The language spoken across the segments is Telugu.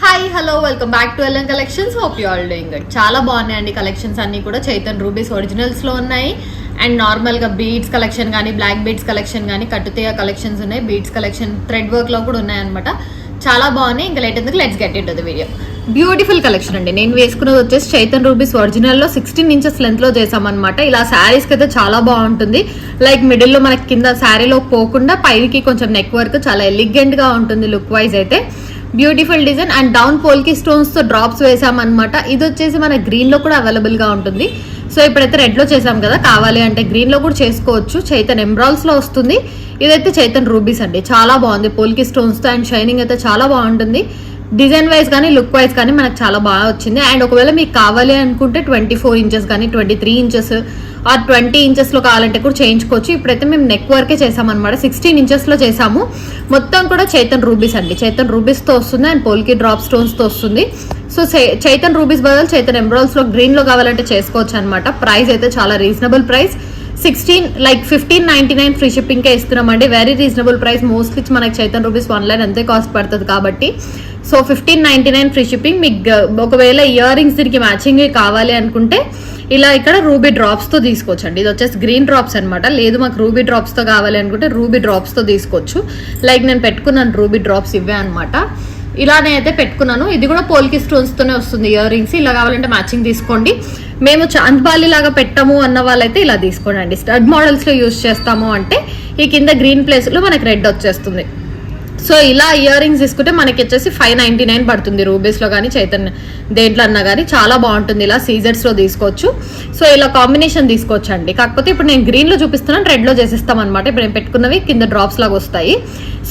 Hi hello welcome back to LN collections. Hope you all doing good. చాలా బాగున్నాయండి కలెక్షన్స్ అన్ని కూడా. చైతన్ రూబీస్ ఒరిజినల్స్ లో ఉన్నాయి అండ్ నార్మల్ గా బీడ్స్ కలెక్షన్ కానీ బ్లాక్ బీడ్స్ కలెక్షన్ కానీ కట్టుతీయ కలెక్షన్స్ ఉన్నాయి. బీడ్స్ కలెక్షన్ థ్రెడ్ వర్క్ లో కూడా ఉన్నాయన్నమాట. చాలా బాగున్నాయి. ఇంకా లేట్ ఎందుకు, let's get it to the video. Beautiful collection అండి. నేను వేసుకున్నది వచ్చేసి చైతన్ రూబీస్ ఒరిజినల్ లో 16 ఇంచెస్ లెంత్ లో చేసామన్నమాట. ఇలా శారీస్ కి అయితే చాలా బాగుంటుంది. లైక్ మిడిల్ లో మనకి కింద శారీలో పోకుండా పైకి కొంచెం నెక్ వర్క్ చాలా ఎలిగెంట్ గా ఉంటుంది లుక్ వైజ్ అయితే. Beautiful design and down polki stones తో డ్రాప్స్ వేసామన్నమాట. ఇది వచ్చేసి మన గ్రీన్ లో కూడా అవైలబుల్ గా ఉంటుంది. సో ఇప్పుడైతే రెడ్ లో చేసాం కదా, కావాలి అంటే గ్రీన్ లో కూడా చేసుకోవచ్చు. చైతన్ ఎంబ్రాల్స్ లో వస్తుంది. ఇదైతే చైతన్ రూబీస్ అండి. చాలా బాగుంది పోల్కి స్టోన్స్ తో అండ్ షైనింగ్ అయితే చాలా బాగుంటుంది. డిజైన్ వైజ్ కానీ లుక్ వైజ్ కానీ మనకు చాలా బాగా వచ్చింది. అండ్ ఒకవేళ మీకు కావాలి అనుకుంటే 24 ఇంచెస్ కానీ 23 ఇంచెస్ ఆర్ 20 ఇంచెస్ లో కావాలంటే కూడా చేయించుకోవచ్చు. ఇప్పుడైతే మేము నెక్ వర్కే చేసామన్నమాట. 16 ఇంచెస్ లో చేసాము. మొత్తం కూడా చైతన్ రూబీస్ అండి. చైతన్ రూబీస్ తో వస్తుంది అండ్ పోల్కి డ్రాప్ స్టోన్స్ తో వస్తుంది. సో చైతన్ రూబీస్ బదులు చైతన్ ఎంబ్రాయిడరీస్ లో గ్రీన్ లో కావాలంటే చేసుకోవచ్చు అనమాట. ప్రైస్ అయితే చాలా రీజనబుల్ ప్రైస్. 1599 ఫ్రీ షిప్పింగ్ కే ఇస్తున్నామండి. Very reasonable price. మోస్ట్లీ మనకి చైతన్ రూబీస్ 1 లైన్ అంతే కాస్ట్ పడుతుంది కాబట్టి. So 1599 free shipping. మీకు ఒకవేళ ఇయర్ రింగ్స్ దీనికి మ్యాచింగ్ కావాలి అనుకుంటే ఇలా ఇక్కడ రూబీ డ్రాప్స్ తో తీసుకోవచ్చు అండి. ఇది వచ్చేసి గ్రీన్ డ్రాప్స్ అనమాట. లేదు మాకు రూబీ డ్రాప్స్ తో కావాలి అనుకుంటే రూబీ డ్రాప్స్ తో తీసుకోవచ్చు. లైక్ నేను పెట్టుకున్నాను రూబీ డ్రాప్స్ ఇవే అనమాట. ఇలానే అయితే పెట్టుకున్నాను. ఇది కూడా పోల్కి స్టోన్స్ తోనే వస్తుంది ఇయర్ రింగ్స్. ఇలా కావాలంటే మ్యాచింగ్ తీసుకోండి. మేము చాంద్బాలి లాగా పెట్టాము అన్న వాళ్ళైతే ఇలా తీసుకోండి. స్టడ్ మోడల్స్ లో యూజ్ చేస్తాము అంటే ఈ కింద గ్రీన్ ప్లేస్ లో మనకి రెడ్ వచ్చేస్తుంది. సో ఇలా ఇయర్ రింగ్స్ తీసుకుంటే మనకి వచ్చేసి 599 పడుతుంది. రూబీస్ లో కానీ చైతన్య దేంట్లో అన్నా కానీ చాలా బాగుంటుంది. ఇలా సీజర్స్ లో తీసుకోవచ్చు. సో ఇలా కాంబినేషన్ తీసుకోవచ్చు అండి. కాకపోతే ఇప్పుడు నేను గ్రీన్ లో చూపిస్తున్నాను, రెడ్ లో చేసిస్తాం అనమాట. ఇప్పుడు నేను పెట్టుకున్నవి కింద డ్రాప్స్ లాగా వస్తాయి.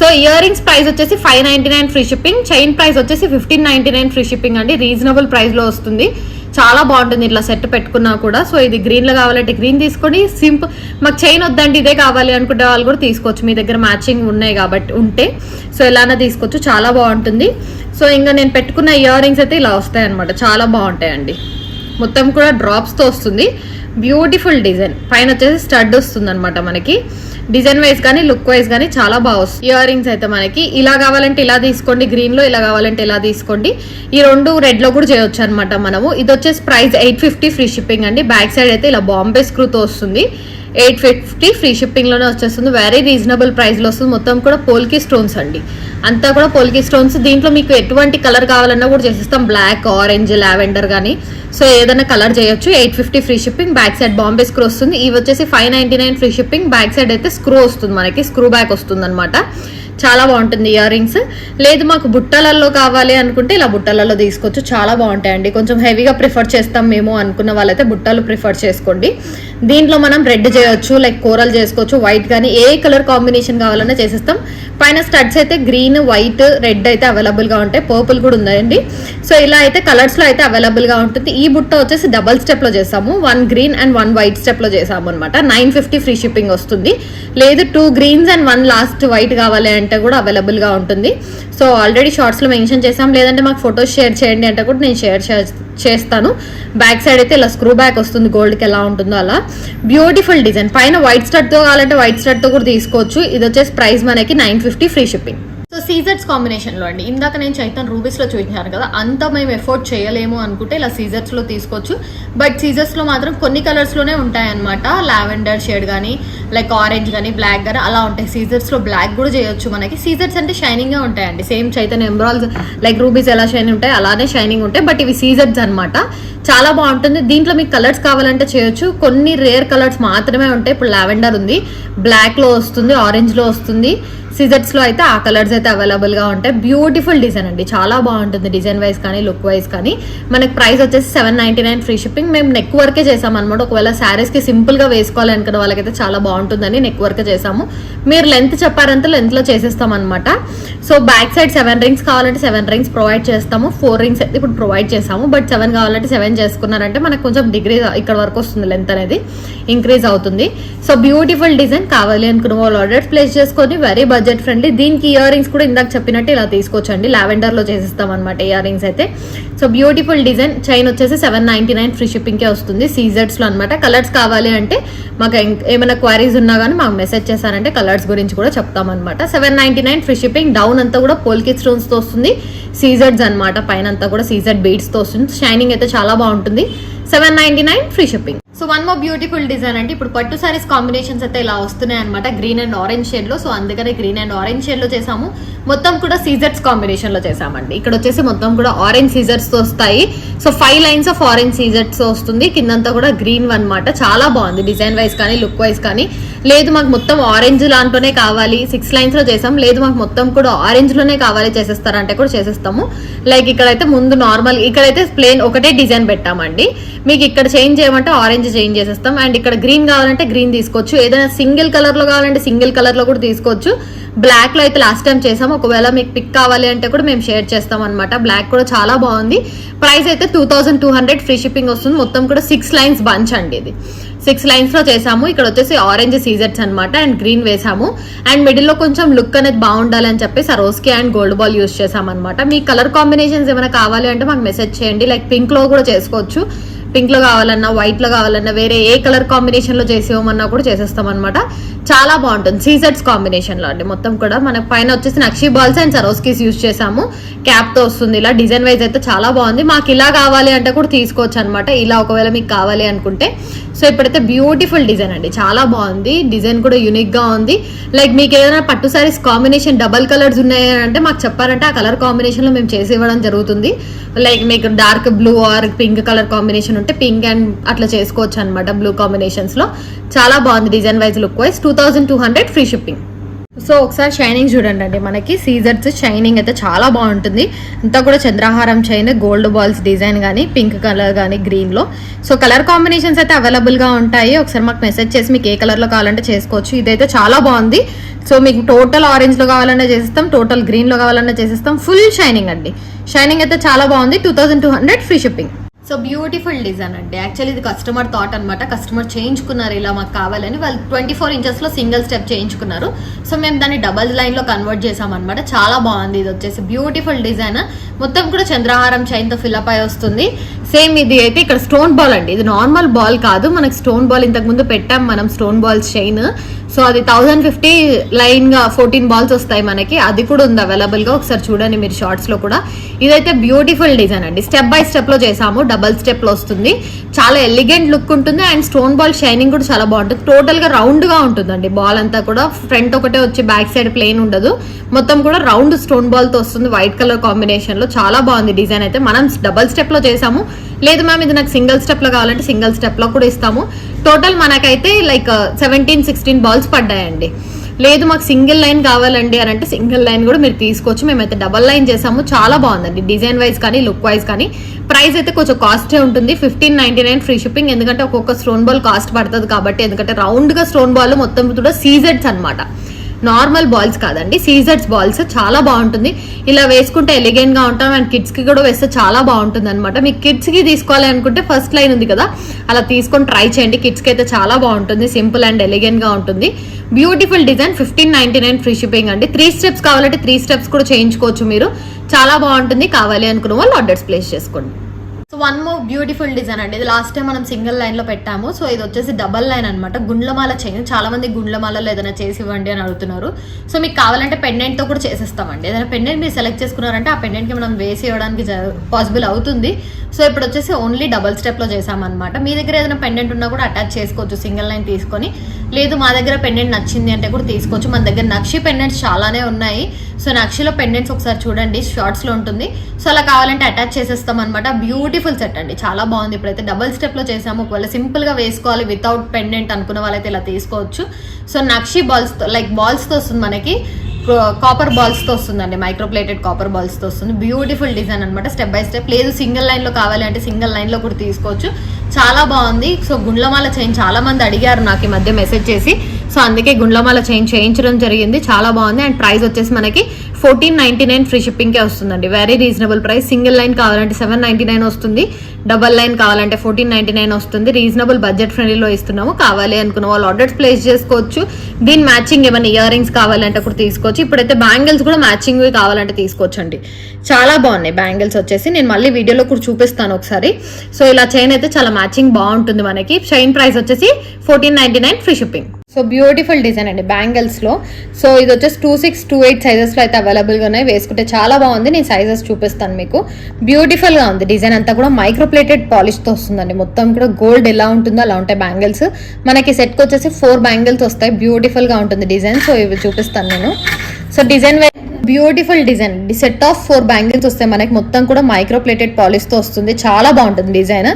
సో ఇయర్ రింగ్స్ ప్రైస్ వచ్చేసి 599 ఫ్రీ షిప్పింగ్. చైన్ ప్రైస్ వచ్చేసి 1599 ఫ్రీ షిప్పింగ్ అండి. రీజనబుల్ ప్రైస్ లో వస్తుంది. చాలా బాగుంటుంది ఇట్లా సెట్ పెట్టుకున్నా కూడా. సో ఇది గ్రీన్ లో కావాలంటే గ్రీన్ తీసుకోండి. సింపుల్ మాకు చైన్ వద్దండి ఇదే కావాలి అనుకుంటే వాళ్ళు కూడా తీసుకోవచ్చు. మీ దగ్గర మ్యాచింగ్ ఉన్నాయి కాబట్టి ఉంటే సో ఇలానే తీసుకోవచ్చు. చాలా బాగుంటుంది. సో ఇంకా నేను పెట్టుకున్న ఇయర్ రింగ్స్ అయితే ఇలా వస్తాయి అనమాట. చాలా బాగుంటాయండి. మొత్తం కూడా డ్రాప్స్ తో వస్తుంది. Beautiful design. పైన వచ్చేసి స్టడ్ వస్తుంది అనమాట మనకి. డిజైన్ వైజ్ కానీ లుక్ వైజ్ కానీ చాలా బాగా వస్తుంది. ఇయర్ రింగ్స్ అయితే మనకి ఇలా కావాలంటే ఇలా తీసుకోండి గ్రీన్ లో, ఇలా కావాలంటే ఇలా తీసుకోండి. ఈ రెండు రెడ్ లో కూడా చేయొచ్చు అనమాట మనము. ఇది వచ్చేసి ప్రైస్ 850 ఫ్రీ షిప్పింగ్ అండి. బ్యాక్ సైడ్ అయితే ఇలా బాంబే స్క్రూతో వస్తుంది. 850 ఫ్రీ షిప్పింగ్ లోనే వచ్చేస్తుంది. వెరీ రీజనబుల్ ప్రైస్ లో వస్తుంది. మొత్తం కూడా పోల్కి స్టోన్స్ అండి. అంతా కూడా పోల్కి స్టోన్స్. దీంట్లో మీకు ఎటువంటి కలర్ కావాలన్నా కూడా చేసిస్తాం. బ్లాక్, ఆరెంజ్, లావెండర్ కానీ సో ఏదైనా కలర్ చేయొచ్చు. 850 free shipping. Back side Bombay screw వస్తుంది. ఇవి వచ్చేసి 599 ఫ్రీ షిప్పింగ్. బ్యాక్ సైడ్ అయితే స్క్రూ వస్తుంది మనకి. స్క్రూ బ్యాక్ వస్తుంది అనమాట. చాలా బాగుంటుంది ఇయర్ రింగ్స్. లేదు మాకు బుట్టలలో కావాలి అనుకుంటే ఇలా బుట్టలలో తీసుకోవచ్చు. చాలా బాగుంటాయండి. కొంచెం హెవీగా ప్రిఫర్ చేస్తాం మేము అనుకున్న వాళ్ళైతే బుట్టలు ప్రిఫర్ చేసుకోండి. దీంట్లో మనం రెడ్ చేయొచ్చు, లైక్ కూరలు చేసుకోవచ్చు, వైట్ కానీ ఏ కలర్ కాంబినేషన్ కావాలన్నా చేసేస్తాం. పైన స్టడ్స్ అయితే గ్రీన్, వైట్, రెడ్ అయితే అవైలబుల్ గా ఉంటాయి. పర్పుల్ కూడా ఉందండి. సో ఇలా అయితే కలర్స్ లో అయితే అవైలబుల్ గా ఉంటుంది. ఈ బుట్ట వచ్చేసి డబల్ స్టెప్ లో చేసాము. 1 గ్రీన్ అండ్ 1 వైట్ స్టెప్ లో చేసాము అనమాట. 950 ఫ్రీ షిప్పింగ్ వస్తుంది. లేదు 2 గ్రీన్స్ అండ్ 1 లాస్ట్ వైట్ కావాలి అంటే కూడా అవైలబుల్ గా ఉంటుంది. సో ఆల్రెడీ షార్ట్స్ లో మెన్షన్ చేసాం. లేదంటే మాకు ఫొటోస్ షేర్ చేయండి అంటే కూడా నేను షేర్ చేస్తాను. బ్యాక్ సైడ్ అయితే ఇలా స్క్రూ బ్యాక్ వస్తుంది. గోల్డ్ కి ఎలా ఉంటుందో అలా. Beautiful design. పైన వైట్ స్టడ్ తో కావాలంటే వైట్ స్టడ్ తో కూడా తీసుకోవచ్చు. ఇది వచ్చేసి ప్రైస్ మనకి 950 free shipping. So scissors combination లో అండి. ఇందాక నేను చైతన్ రూబీస్ లో చూపించాను కదా, అంతా మేము ఎఫోర్డ్ చేయలేము అనుకుంటే ఇలా సీజర్స్ లో తీసుకోవచ్చు. బట్ సీజర్స్ లో మాత్రం కొన్ని కలర్స్ లోనే ఉంటాయి అనమాట. లావెండర్ షేడ్ కానీ లైక్ ఆరెంజ్ కానీ బ్లాక్ కానీ అలా ఉంటాయి. సీజర్స్ లో బ్లాక్ కూడా చేయొచ్చు మనకి. సీజర్స్ అంటే షైనింగ్ గా ఉంటాయండి. Same Chaitan embroideries like rubies ఎలా షైనింగ్ ఉంటాయి అలానే షైనింగ్ ఉంటాయి. బట్ ఇవి సీజర్స్ అనమాట. చాలా బాగుంటుంది. దీంట్లో మీకు కలర్స్ కావాలంటే చేయొచ్చు. కొన్ని రేర్ కలర్స్ మాత్రమే ఉంటాయి. ఇప్పుడు లావెండర్ ఉంది, బ్లాక్ లో వస్తుంది, ఆరెంజ్ లో వస్తుంది. సీజర్స్ లో అయితే ఆ కలర్స్ అయితే అవైలబుల్ గా ఉంటాయి. బ్యూటిఫుల్ డిజైన్ అండి. చాలా బాగుంటుంది డిజైన్ వైజ్ కానీ లుక్ వైజ్ కానీ. మనకి ప్రైస్ వచ్చేసి 799 ఫ్రీ షిప్పింగ్. మేము నెక్ వర్కే చేసాం అనమాట. ఒకవేళ శారీస్ కి సింపుల్ గా వేసుకోవాలి అనుకున్న వాళ్ళకైతే చాలా బాగుంటుందని నెక్ వర్క్ చేసాము. మీరు లెంత్ చెప్పారంటే లెంత్ లో చేసేస్తాం అనమాట. సో బ్యాక్ సైడ్ 7 రింగ్స్ కావాలంటే 7 రింగ్స్ ప్రొవైడ్ చేస్తాము. 4 రింగ్స్ అయితే ఇప్పుడు ప్రొవైడ్ చేసాము. బట్ 7 కావాలంటే 7 చేసుకున్నారంటే మనకు కొంచెం డిగ్రీ ఇక్కడ వరకు వస్తుంది. లెంత్ అనేది ఇంక్రీజ్ అవుతుంది. So beautiful design. కావాలి అనుకున్న వాళ్ళు ఆర్డర్స్ ప్లేస్ చేసుకొని వెరీ బడ్జెట్ ఫ్రెండ్లీ. దీనికి ఇయర్ రింగ్స్ కూడా ఇందాక చెప్పినట్టు ఇలా తీసుకోవచ్చండి. లావెండర్ లో చేసిస్తాం అనమాట ఇయర్ రింగ్స్ అయితే. So beautiful design. చైన్ వచ్చేసి 799 ఫ్రీ షిప్పింగ్ కే వస్తుంది. సీజర్స్ లో అనమాట. కలర్స్ కావాలి అంటే మాకు ఏమైనా క్వైరీస్ ఉన్నా కానీ మాకు మెసేజ్ చేశారంటే కలర్ కలర్స్ గురించి కూడా చెప్తాం అనమాట. 799 ఫ్రీ షిప్పింగ్. డౌన్ అంతా కూడా పోల్కి స్టోన్స్ తో వస్తుంది, సీజెడ్స్ అనమాట, పైన అంతా కూడా సీజెడ్ బీడ్స్ తో వస్తుంది. షైనింగ్ అయితే చాలా బాగుంటుంది. 799 free shipping. So one more beautiful design అంటే ఇప్పుడు పట్టు సారీస్ కాంబినేషన్స్ అయితే ఇలా వస్తున్నాయి అనమాట, గ్రీన్ అండ్ ఆరెంజ్ షేడ్ లో. సో అందుకనే గ్రీన్ అండ్ ఆరెంజ్ షేడ్ లో చేసాము. మొత్తం కూడా సీజర్స్ కాంబినేషన్ లో చేసామండి. ఇక్కడ వచ్చేసి మొత్తం కూడా ఆరెంజ్ సీజర్స్ తో వస్తాయి. So 5 lines of orange scissors తో వస్తుంది. కిందంతా కూడా గ్రీన్ అనమాట. చాలా బాగుంది డిజైన్ వైజ్ కానీ లుక్ వైజ్ కానీ. లేదు మాకు మొత్తం ఆరెంజ్ లాంటినే కావాలి, 6 లైన్స్ లో చేసాం, లేదు మాకు మొత్తం కూడా ఆరెంజ్ లోనే కావాలి చేసేస్తారంటే కూడా చేసేస్తాము. లైక్ ఇక్కడైతే ముందు నార్మల్, ఇక్కడైతే ప్లేన్ ఒకటే డిజైన్ పెట్టామండి. మీకు ఇక్కడ చేంజ్ చేయమంటే ఆరెంజ్ చేంజ్ చేసేస్తాం. అండ్ ఇక్కడ గ్రీన్ కావాలంటే గ్రీన్ తీసుకోవచ్చు, ఏదైనా సింగిల్ కలర్ లో కావాలంటే సింగిల్ కలర్ లో కూడా తీసుకోవచ్చు. బ్లాక్ లో అయితే లాస్ట్ టైం చేసాం, ఒకవేళ మీకు పిక్ కావాలి అంటే కూడా మేము షేర్ చేస్తాం అనమాట. బ్లాక్ కూడా చాలా బాగుంది. ప్రైస్ అయితే 2200 ఫ్రీ షిప్పింగ్ వస్తుంది. మొత్తం కూడా 6 లైన్స్ బంచ్ అండి, ఇది 6 లైన్స్ లో చేసాము. ఇక్కడ వచ్చేసి ఆరెంజ్ సీజర్స్ అనమాట అండ్ గ్రీన్ వేసాము. అండ్ మిడిల్ లో కొంచెం లుక్ అనేది బాగుండాలని చెప్పి సరోస్కి అండ్ గోల్డ్ బాల్ యూస్ చేసాం అనమాట. మీ కలర్ కాంబినేషన్స్ ఏమైనా కావాలి అంటే మాకు మెసేజ్ చేయండి. లైక్ పింక్ లో కూడా చేసుకోవచ్చు, పింక్ లో కావాలన్నా, వైట్ లో కావాలన్నా, వేరే ఏ కలర్ కాంబినేషన్ లో చేసేవమన్నా కూడా చేసేస్తాం అనమాట. చాలా బాగుంటుంది సీజెడ్స్ కాంబినేషన్ లో అండి. మొత్తం కూడా మన పైన వచ్చేసి నక్షి బాల్స్ అండ్ సరోస్కీస్ యూస్ చేసాము. క్యాప్ తో వస్తుంది. ఇలా డిజైన్ వైజ్ అయితే చాలా బాగుంది. మాకు ఇలా కావాలి అంటే కూడా తీసుకోవచ్చు అనమాట, ఇలా ఒకవేళ మీకు కావాలి అనుకుంటే. సో ఇప్పుడైతే బ్యూటిఫుల్ డిజైన్ అండి, చాలా బాగుంది. డిజైన్ కూడా యూనిక్ గా ఉంది. లైక్ మీకు ఏదైనా పట్టు సారీస్ కాంబినేషన్ డబల్ కలర్స్ ఉన్నాయి అంటే మాకు చెప్పారంటే ఆ కలర్ కాంబినేషన్ లో మేము చేసి ఇవ్వడం జరుగుతుంది. లైక్ మీకు dark blue or pink colour combination ఉంటే పింక్ అండ్ అట్లా చేసుకోవచ్చు అనమాట, బ్లూ కాంబినేషన్స్ లో. చాలా బాగుంది design wise look wise. 2200 free shipping. So ఒకసారి షైనింగ్ చూడండి అండి, మనకి సీజర్స్ షైనింగ్ అయితే చాలా బాగుంటుంది. అంతా కూడా చంద్రహారం చైన్, గోల్డ్ బాల్స్ డిజైన్ కానీ, పింక్ కలర్ కానీ, గ్రీన్ లో. సో కలర్ కాంబినేషన్స్ అయితే అవైలబుల్ గా ఉంటాయి. ఒకసారి మాకు మెసేజ్ చేసి మీకు ఏ కలర్ లో కావాలంటే చేసుకోవచ్చు. ఇదైతే చాలా బాగుంది. సో మీకు టోటల్ ఆరెంజ్ లో కావాలన్నా చేసేస్తాం, టోటల్ గ్రీన్ లో కావాలన్నా చేసేస్తాం. ఫుల్ షైనింగ్ అండి, షైనింగ్ అయితే చాలా బాగుంది. 2200 free shipping. So beautiful design అండి. యాక్చువల్లీ ఇది కస్టమర్ థాట్ అనమాట. కస్టమర్ చేయించుకున్నారు ఇలా మాకు కావాలని. వాళ్ళు 24 ఇంచెస్ లో సింగిల్ స్టెప్ చేయించుకున్నారు. సో మేము దాన్ని డబల్ లైన్ లో కన్వర్ట్ చేసాం అనమాట. చాలా బాగుంది. ఇది వచ్చేసి బ్యూటిఫుల్ డిజైన్. మొత్తం కూడా చంద్రహారం చైన్ తో ఫిల్అప్ అయి వస్తుంది. సేమ్ ఇది అయితే ఇక్కడ స్టోన్ బాల్ అండి, ఇది నార్మల్ బాల్ కాదు. మనకి స్టోన్ బాల్ ఇంతకు ముందు పెట్టాం మనం, స్టోన్ బాల్స్ చైన్. సో అది 1050 లైన్ గా 14 బాల్స్ వస్తాయి మనకి. అది కూడా ఉంది అవైలబుల్ గా, ఒకసారి చూడండి మీరు షార్ట్స్ లో కూడా. ఇదైతే బ్యూటిఫుల్ డిజైన్ అండి. స్టెప్ బై స్టెప్ లో చేసాము, డబల్ స్టెప్ లో వస్తుంది. చాలా ఎలిగెంట్ లుక్ ఉంటుంది. అండ్ స్టోన్ బాల్ షైనింగ్ కూడా చాలా బాగుంటుంది. టోటల్ గా రౌండ్ గా ఉంటుందండి బాల్ అంతా కూడా. ఫ్రంట్ ఒకటే వచ్చి బ్యాక్ సైడ్ ప్లెయిన్ ఉండదు, మొత్తం కూడా రౌండ్ స్టోన్ బాల్ తో వస్తుంది, వైట్ కలర్ కాంబినేషన్ లో. చాలా బాగుంది డిజైన్ అయితే. మనం డబల్ స్టెప్ లో చేసాము. లేదు మ్యామ్ ఇది నాకు సింగిల్ స్టెప్ లో కావాలంటే సింగిల్ స్టెప్ లో కూడా ఇస్తాము. టోటల్ మనకైతే లైక్ 17-16 బాల్స్ పడ్డాయండి. లేదు మాకు సింగిల్ లైన్ కావాలండి అని అంటే సింగిల్ లైన్ కూడా మీరు తీసుకోవచ్చు. మేమైతే డబల్ లైన్ చేసాము. చాలా బాగుందండి డిజైన్ వైజ్ కానీ, లుక్ వైజ్ కానీ. ప్రైస్ అయితే కొంచెం కాస్టే ఉంటుంది, 1599 ఫ్రీ షిప్పింగ్. ఎందుకంటే ఒక్కొక్క స్టోన్ బాల్ కాస్ట్ పడుతుంది కాబట్టి. ఎందుకంటే రౌండ్ గా స్టోన్ బాల్ మొత్తం కూడా సీజెడ్స్ అనమాట, నార్మల్ బాల్స్ కాదండి, సీజెడ్స్ బాల్స్. చాలా బాగుంటుంది. ఇలా వేసుకుంటే ఎలిగెంట్ గా ఉంటాం. అండ్ కిడ్స్ కి కూడా వేస్తే చాలా బాగుంటుంది అనమాట. మీకు కిడ్స్ కి తీసుకోవాలి అనుకుంటే ఫస్ట్ లైన్ ఉంది కదా, అలా తీసుకొని ట్రై చేయండి. కిడ్స్ కి అయితే చాలా బాగుంటుంది, సింపుల్ అండ్ ఎలిగెంట్ గా ఉంటుంది. Beautiful design. 1599 ఫ్రీ షిప్పింగ్ అండి. 3 స్టెప్స్ కావాలంటే 3 స్టెప్స్ కూడా చేయించుకోవచ్చు మీరు. చాలా బాగుంటుంది. కావాలి అనుకున్న వాళ్ళు ఆర్డర్స్ ప్లేస్ చేసుకోండి. So one more beautiful design అండి. ఇది లాస్ట్ టైం మనం సింగిల్ లైన్ లో పెట్టాము. సో ఇది వచ్చేసి డబల్ లైన్ అనమాట, గుండ్లమాల చైన్. చాలా మంది గుండ్లమాలలో ఏదైనా చేసి ఇవ్వండి అని అడుగుతున్నారు. సో మీకు కావాలంటే పెండెంట్ తో కూడా చేసేస్తామండి. ఏదైనా పెండెంట్ మీరు సెలెక్ట్ చేసుకున్నారంటే ఆ పెండెంట్ కి మనం వేసి ఇవ్వడానికి పాసిబుల్ అవుతుంది. సో ఇప్పుడు వచ్చేసి ఓన్లీ డబల్ స్టెప్ లో చేసామన్నమాట. మీ దగ్గర ఏదైనా పెండెంట్ ఉన్నా కూడా అటాచ్ చేసుకోవచ్చు సింగిల్ లైన్ తీసుకొని. లేదు మా దగ్గర పెండెంట్ నచ్చింది అంటే కూడా తీసుకోవచ్చు. మన దగ్గర నక్షి పెండెంట్స్ చాలానే ఉన్నాయి. సో నక్షిలో పెండెంట్స్ ఒకసారి చూడండి, షార్ట్స్ లో ఉంటుంది. సో అలా కావాలంటే అటాచ్ చేసేస్తాం అనమాట. బ్యూటిఫుల్ సెట్ అండి, చాలా బాగుంది. ఇప్పుడైతే డబల్ స్టెప్ లో చేసాము. ఒకవేళ సింపుల్ గా వేసుకోవాలి వితౌట్ పెండెంట్ అనుకున్న వాళ్ళైతే ఇలా తీసుకోవచ్చు. సో నక్షి బాల్స్ తో, లైక్ బాల్స్ తో వస్తుంది మనకి, కాపర్ బాల్స్ తో వస్తుందండి, మైక్రోప్లేటెడ్ కాపర్ బాల్స్ తో వస్తుంది. బ్యూటిఫుల్ డిజైన్ అనమాట, స్టెప్ బై స్టెప్. లేదు సింగిల్ లైన్ లో కావాలి అంటే సింగిల్ లైన్ లో కూడా తీసుకోవచ్చు. చాలా బాగుంది. సో గుండ్లమాల చైన్ చాలా మంది అడిగారు నాకు ఈ మధ్య మెసేజ్ చేసి. సో అందుకే గుండ్లమాల చైన్ చేయించడం జరిగింది. చాలా బాగుంది. అండ్ ప్రైస్ వచ్చేసి మనకి 1499 ఫ్రీ షిప్పింగ్ కే వస్తుందండి. Very reasonable price. Single line కావాలంటే 799 వస్తుంది, డబల్ లైన్ కావాలంటే 1499 వస్తుంది. రీజనబుల్ బడ్జెట్ ఫ్రెండ్లీలో ఇస్తున్నాము. కావాలి అనుకున్న వాళ్ళు ఆర్డర్స్ ప్లేస్ చేసుకోవచ్చు. దీని మ్యాచింగ్ ఏమైనా ఇయర్ రింగ్స్ కావాలంటే కూడా తీసుకోవచ్చు. ఇప్పుడైతే బ్యాంగిల్స్ కూడా మ్యాచింగ్ కావాలంటే తీసుకోవచ్చు అండి. చాలా బాగున్నాయి బ్యాంగిల్స్ వచ్చేసి. నేను మళ్ళీ వీడియోలో కూడా చూపిస్తాను ఒకసారి. సో ఇలా చైన్ అయితే చాలా మ్యాచింగ్ బాగుంటుంది మనకి. చైన్ ప్రైస్ వచ్చేసి 1499 free shipping. So beautiful design అండి బ్యాంగిల్స్ లో. సో ఇది వచ్చేసి 26, 28 సైజెస్ లో అయితే అవైలబుల్ గా ఉన్నాయి. వేసుకుంటే చాలా బాగుంది. నేను సైజెస్ చూపిస్తాను మీకు. బ్యూటిఫుల్ గా ఉంది డిజైన్ అంతా కూడా. మైక్రోప్లేటెడ్ పాలిష్ తో వస్తుందండి. మొత్తం కూడా గోల్డ్ ఎలా ఉంటుందో అలా ఉంటాయి బ్యాంగిల్స్. మనకి సెట్ కి వచ్చేసి 4 బ్యాంగిల్స్ వస్తాయి. బ్యూటిఫుల్ గా ఉంటుంది డిజైన్. సో ఇవి చూపిస్తాను నేను. So design beautiful design. Set of 4 bangles వస్తాయి మనకి. మొత్తం కూడా మైక్రోప్లేటెడ్ పాలిష్ తో వస్తుంది. చాలా బాగుంటుంది design.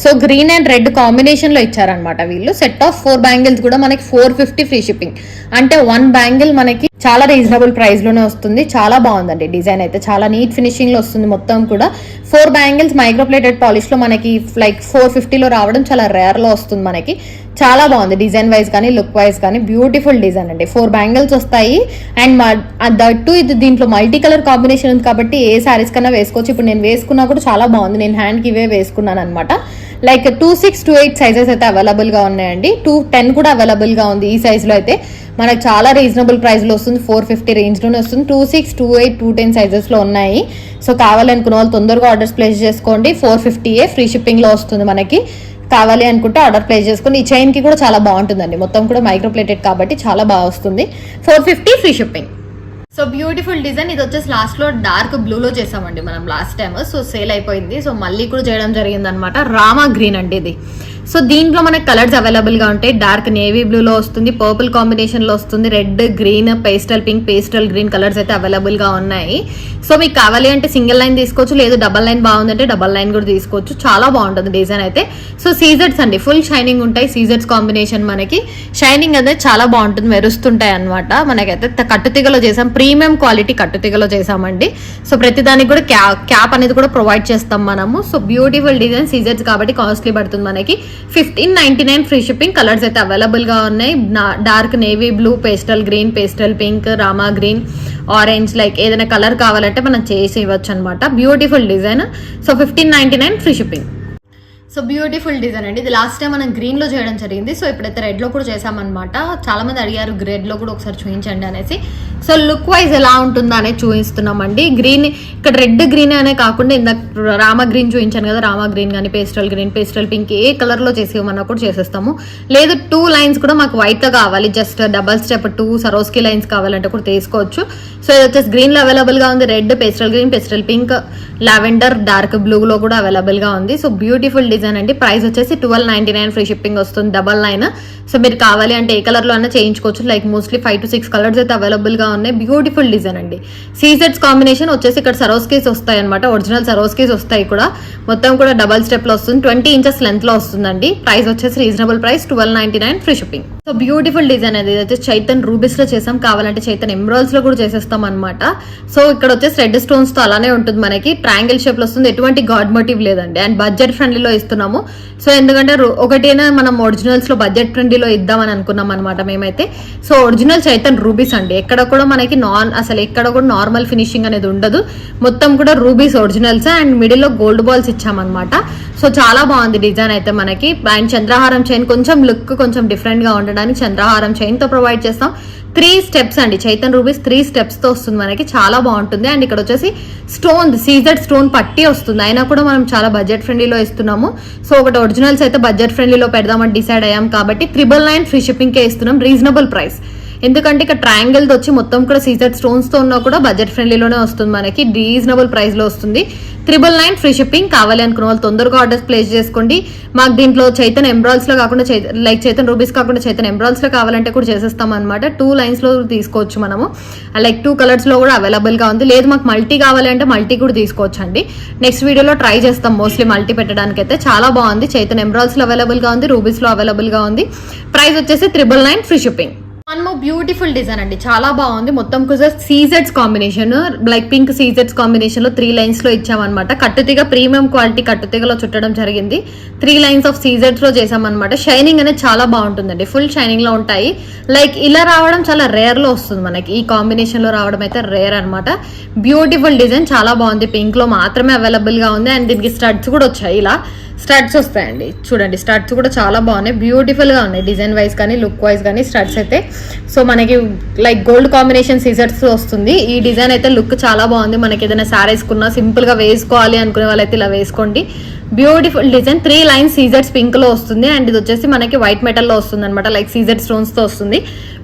So green and red combination లో ఇచ్చారనమాట వీళ్ళు. సెట్ ఆఫ్ 4 బ్యాంగిల్స్ కూడా మనకి 450 ఫ్రీ షిప్పింగ్. అంటే 1 బ్యాంగిల్ మనకి చాలా రీజనబుల్ ప్రైస్ లోనే వస్తుంది. చాలా బాగుందండి డిజైన్ అయితే. చాలా నీట్ ఫినిషింగ్ లో వస్తుంది మొత్తం కూడా. 4 బ్యాంగిల్స్ మైక్రోప్లేటెడ్ పాలిష్ లో మనకి లైక్ 450 లో రావడం చాలా రేర్ లో వస్తుంది మనకి. చాలా బాగుంది డిజైన్ వైజ్ కానీ లుక్ వైజ్ కానీ. బ్యూటిఫుల్ డిజైన్ అండి. 4 బ్యాంగిల్స్ వస్తాయి. అండ్ దట్టు ఇది దీంట్లో మల్టీ కలర్ కాంబినేషన్ ఉంది కాబట్టి ఏ శారీస్ కన్నా వేసుకోవచ్చు. ఇప్పుడు నేను వేసుకున్నా కూడా చాలా బాగుంది. నేను హ్యాండ్ కి ఇవే వేసుకున్నాను అనమాట. లైక్ 26, 28 సైజెస్ అయితే అవైలబుల్ గా ఉన్నాయండి. 210 కూడా అవైలబుల్ గా ఉంది. ఈ సైజ్ లో అయితే మనకు చాలా రీజనబుల్ ప్రైస్ లో వస్తుంది. 450 రేంజ్ లోనే వస్తుంది. 26, 28, 210 సైజెస్ లో ఉన్నాయి. సో కావాలనుకున్న వాళ్ళు తొందరగా ఆర్డర్స్ ప్లేస్ చేసుకోండి. 450 ఫ్రీ షిప్పింగ్ లో వస్తుంది మనకి. కావాలి అనుకుంటే ఆర్డర్ ప్లేస్ చేసుకుని. ఈ చైన్ కి కూడా చాలా బాగుంటుందండి. మొత్తం కూడా మైక్రోప్లేటెడ్ కాబట్టి చాలా బాగా వస్తుంది. 450 free shipping. So beautiful design. ఇది వచ్చేసి లాస్ట్ లో డార్క్ బ్లూ లో చేసామండి మనం లాస్ట్ టైం. సో సేల్ అయిపోయింది. సో మళ్ళీ కూడా చేయడం జరిగింది అనమాట. రామా గ్రీన్ అండి ఇది. సో దీంట్లో మనకి కలర్స్ అవైలబుల్ గా ఉంటాయి. డార్క్ నేవీ బ్లూ లో వస్తుంది, పర్పుల్ కాంబినేషన్ లో వస్తుంది, red, green, pastel pink, pastel green colours అయితే అవైలబుల్ గా ఉన్నాయి. సో మీకు కావాలి అంటే సింగిల్ లైన్ తీసుకోవచ్చు, లేదు డబల్ లైన్ బాగుందంటే డబల్ లైన్ కూడా తీసుకోవచ్చు. చాలా బాగుంటుంది డిజైన్ అయితే. సో సీజర్స్ అండి, ఫుల్ షైనింగ్ ఉంటాయి. సీజర్స్ కాంబినేషన్ మనకి షైనింగ్ అనేది చాలా బాగుంటుంది, మెరుస్తుంటాయి అనమాట. మనకైతే కట్టుతీగలో చేసాం, ప్రీమియం క్వాలిటీ కట్టుతీగలో చేసామండి. సో ప్రతిదానికి కూడా క్యాప్ అనేది కూడా ప్రొవైడ్ చేస్తాం మనము. So beautiful design. సీజర్స్ కాబట్టి కాస్ట్లీ పడుతుంది మనకి. 1599 ఫ్రీ షిప్పింగ్. కలర్స్ అయితే అవైలబుల్ గా ఉన్నాయి. Dark navy blue, pastel green, pastel pink, Rama green, orange, like ఏదైనా కలర్ కావాలంటే మనం చేసి ఇవ్వచ్చు అనమాట. Beautiful design. So 1599 free shipping. So beautiful design అండి. ఇది లాస్ట్ టైం మనం గ్రీన్ లో చేయడం జరిగింది. సో ఇప్పుడైతే రెడ్ లో కూడా చేసామన్నమాట. చాలా మంది అడిగారు రెడ్ లో కూడా ఒకసారి చూపించండి అనేసి. సో లుక్ వైజ్ ఎలా ఉంటుందో అనేది చూపిస్తున్నామండి. గ్రీన్ ఇక్కడ రెడ్ గ్రీన్ అనే కాకుండా ఇందాక రామా గ్రీన్ చూపించాను కదా, రామా గ్రీన్ కానీ పేస్టల్ గ్రీన్, పేస్టల్ పింక్ ఏ కలర్ లో చేసేమన్నా కూడా చేసేస్తాము. లేదు 2 లైన్స్ కూడా మాకు వైట్ లో కావాలి, జస్ట్ డబల్ స్టెప్ 2 సరోస్కి లైన్స్ కావాలంటే కూడా తీసుకోవచ్చు. సో ఇది వచ్చేసి గ్రీన్ లో అవైలబుల్ గా ఉంది. Red, pastel green, pastel pink, lavender, dark blue లో కూడా అవైలబుల్ గా ఉంది. సో బ్యూటిఫుల్ డిజైన్ అండి. ప్రైస్ వచ్చేసి 1299 ఫ్రీ షిప్పింగ్ వస్తుంది, డబల్ లైన్. సో మీరు కావాలి అంటే ఏ కలర్ లో అయినా చేయించుకోవచ్చు. లైక్ మోస్ట్లీ 5 to 6 కలర్స్ అయితే అవైలబుల్ గా ఉన్నాయి. బ్యూటిఫుల్ డిజైన్ అండి. సీజెట్స్ కాంబినేషన్ వచ్చేసి ఇక్కడ సరోస్కీస్ వస్తాయి అనమాట. ఒరిజినల్ సరోస్కీస్ వస్తాయి కూడా. మొత్తం కూడా డబల్ స్టెప్ లో వస్తుంది. 20 ఇంచెస్ లెంత్ లో వస్తుందండి. ప్రైస్ వచ్చేసి reasonable price 1299 free shipping. So beautiful design అది వచ్చేసి చైతన్ రూబీస్ లో చేసాం. కావాలంటే చైతన్ ఎమరాల్డ్స్ లో కూడా చేసేస్తాం అనమాట. సో ఇక్కడ వచ్చేసి రెడ్ స్టోన్స్ తో అలానే ఉంటుంది మనకి. ట్రయాంగిల్ షేప్ లో వస్తుంది. ఎటువంటి గాడ్ మోటివ్ లేదండి. అండ్ బడ్జెట్ ఫ్రెండ్లీలో ఇస్తున్నాము. సో ఎందుకంటే ఒకటైనా మనం ఒరిజినల్స్ లో బడ్జెట్ ఫ్రెండ్లీలో ఇద్దామని అనుకున్నాం అనమాట మేమైతే. సో ఒరిజినల్ చైతన్ రూబీస్ అండి. ఎక్కడ కూడా మనకి అసలు ఎక్కడ కూడా నార్మల్ ఫినిషింగ్ అనేది ఉండదు. మొత్తం కూడా రూబీస్ ఒరిజినల్స్. అండ్ మిడిల్ లో గోల్డ్ బాల్స్ ఇచ్చామన్నమాట. సో చాలా బాగుంది డిజైన్ అయితే మనకి. అండ్ చంద్రహారం చైన్ కొంచెం లుక్ కొంచెం డిఫరెంట్ గా ఉండడానికి చంద్రహారం చైన్ తో ప్రొవైడ్ చేస్తాం. 3 స్టెప్స్ అండి. చైతన్ రూబీస్ 3 స్టెప్స్ తో వస్తుంది మనకి. చాలా బాగుంటుంది. అండ్ ఇక్కడ వచ్చేసి స్టోన్ సీజెడ్ స్టోన్ పట్టి వస్తుంది. అయినా కూడా మనం చాలా బడ్జెట్ ఫ్రెండ్లీలో ఇస్తున్నాము. సో ఒకటి ఒరిజినల్స్ అయితే బడ్జెట్ ఫ్రెండ్లీలో పెడదామని డిసైడ్ అయ్యాం కాబట్టి 999 ఫ్రీ షిప్పింగ్ కే ఇస్తున్నాం. Reasonable price. ఎందుకంటే ఇక్కడ ట్రయాంగిల్ వచ్చి మొత్తం కూడా సీజెడ్ స్టోన్స్ తో ఉన్నా కూడా బడ్జెట్ ఫ్రెండ్లీలోనే వస్తుంది మనకి. రీజనబుల్ ప్రైస్ లో వస్తుంది. 999 ఫ్రీ షిప్పింగ్. కావాలి అనుకున్న వాళ్ళు తొందరగా ఆర్డర్స్ ప్లేస్ చేసుకోండి. మాకు దీంట్లో చైతన్ ఎమరాల్డ్స్ లో కాకుండా లైక్ చైతన్ రూబీస్ కాకుండా చైతన్ ఎమరాల్డ్స్ లో కావాలంటే కూడా చేసేస్తాం అనమాట. 2 లైన్స్ లో తీసుకోవచ్చు మనము. లైక్ 2 కలర్స్ లో కూడా అవైలబుల్ గా ఉంది. లేదు మాకు మల్టీ కావాలి అంటే మల్టీ కూడా తీసుకోవచ్చు అండి. నెక్స్ట్ వీడియోలో ట్రై చేస్తాం మోస్ట్లీ మల్టీ పెట్టడానికి అయితే. చాలా బాగుంది. చైతన్ ఎమరాల్డ్స్ లో అవైలబుల్ గా ఉంది, రూబీస్ లో అవైలబుల్ గా ఉంది. ప్రైస్ వచ్చేసి 999 free shipping. One more beautiful design అండి, చాలా బాగుంది. మొత్తం కూడా సీజెడ్స్ కాంబినేషన్, లైక్ పింక్ సీజెడ్స్ కాంబినేషన్ లో 3 లైన్స్ లో ఇచ్చామన్నమాట. కట్టుతీగ ప్రీమియం క్వాలిటీ కట్టుతీగలో చుట్టడం జరిగింది. 3 లైన్స్ ఆఫ్ సీజెడ్స్ లో చేసామన్నమాట. షైనింగ్ అనేది చాలా బాగుంటుందండి, ఫుల్ షైనింగ్ లో ఉంటాయి. లైక్ ఇలా రావడం చాలా రేర్ లో వస్తుంది మనకి, ఈ కాంబినేషన్ లో రావడం అయితే రేర్ అనమాట. బ్యూటిఫుల్ డిజైన్, చాలా బాగుంది. పింక్ లో మాత్రమే అవైలబుల్ గా ఉంది. అండ్ దీనికి స్టడ్స్ కూడా వచ్చాయి, ఇలా స్టడ్స్ వస్తాయండి. చూడండి స్టడ్స్ కూడా చాలా బాగున్నాయి, బ్యూటిఫుల్ గా ఉన్నాయి. డిజైన్ వైజ్ కానీ లుక్ వైజ్ కానీ స్టడ్స్ అయితే. సో మనకి లైక్ గోల్డ్ కాంబినేషన్ సీజర్స్ వస్తుంది. ఈ డిజైన్ అయితే లుక్ చాలా బాగుంది. మనకి ఏదైనా సారీస్ కున్నా సింపుల్ గా వేసుకోవాలి అనుకునే వాళ్ళైతే ఇలా వేసుకోండి. Beautiful design, 3 lines scissors pink లో వస్తుంది. అండ్ ఇది వచ్చేసి మనకి వైట్ మెటల్ లో వస్తుంది అనమాట, లైక్ సీజర్ స్టోన్స్ తో వస్తుంది.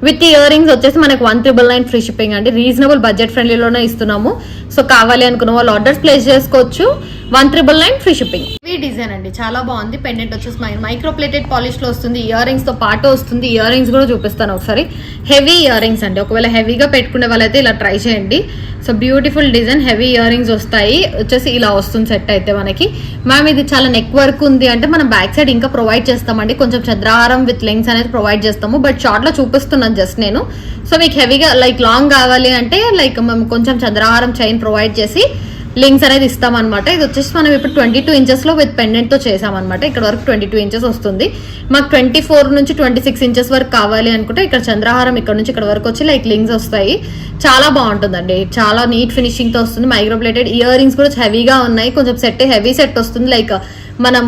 విత్ ఇయర్ రింగ్స్ వచ్చేసి మనకి 1999 ఫ్రీ షిప్పింగ్ అండి. రీజనబుల్ బడ్జెట్ ఫ్రెండ్లీలోనే ఇస్తున్నాము. సో కావాలి అనుకున్న వాళ్ళు ఆర్డర్స్ ప్లేస్ చేసుకోవచ్చు. 1999 ఫ్రీ షిప్పింగ్. ఈ డిజైన్ అండి చాలా బాగుంది. పెండెంట్ వచ్చేసి మైక్రో ప్లేటెడ్ పాలిష్ లో వస్తుంది. ఇయర్ రింగ్స్ తో పాటు వస్తుంది. ఇయర్ రింగ్స్ కూడా చూపిస్తాను ఒకసారి. హెవీ ఇయర్ రింగ్స్ అండి, ఒకవేళ హెవీగా పెట్టుకునే వాళ్ళైతే ఇలా ట్రై చేయండి. So beautiful design, heavy ear rings వస్తాయి. వచ్చేసి ఇలా వస్తుంది సెట్ అయితే మనకి. మ్యామ్ ఇది చాలా నెక్ వర్క్ ఉంది అంటే మనం బ్యాక్ సైడ్ ఇంకా ప్రొవైడ్ చేస్తామండి, కొంచెం చంద్రహారం విత్ లెంగ్స్ అనేది ప్రొవైడ్ చేస్తాము. బట్ షార్ట్ లో చూపిస్తున్నాను జస్ట్ నేను. సో మీకు హెవీగా లైక్ లాంగ్ కావాలి అంటే లైక్ మేము కొంచెం చంద్రహారం చైన్ ప్రొవైడ్ చేసి లింక్స్ అనేది ఇస్తామన్నమాట. ఇది వచ్చేసి మనం ఇప్పుడు 22 ఇంచెస్ లో విత్ పెండెంట్ తో చేసామన్నమాట. ఇక్కడ వరకు 22 ఇంచెస్ వస్తుంది. మాకు 24 నుంచి 26 ఇంచెస్ వరకు కావాలి అనుకుంటే ఇక్కడ చంద్రహారం ఇక్కడ నుంచి ఇక్కడ వరకు వచ్చి లైక్ లింక్స్ వస్తాయి. చాలా బాగుంటుందండి, చాలా నీట్ ఫినిషింగ్ తో వస్తుంది. మైక్రోప్లేటెడ్ ఇయర్ రింగ్స్ కూడా హెవీగా ఉన్నాయి. కొంచెం హెవీ సెట్ వస్తుంది. మనం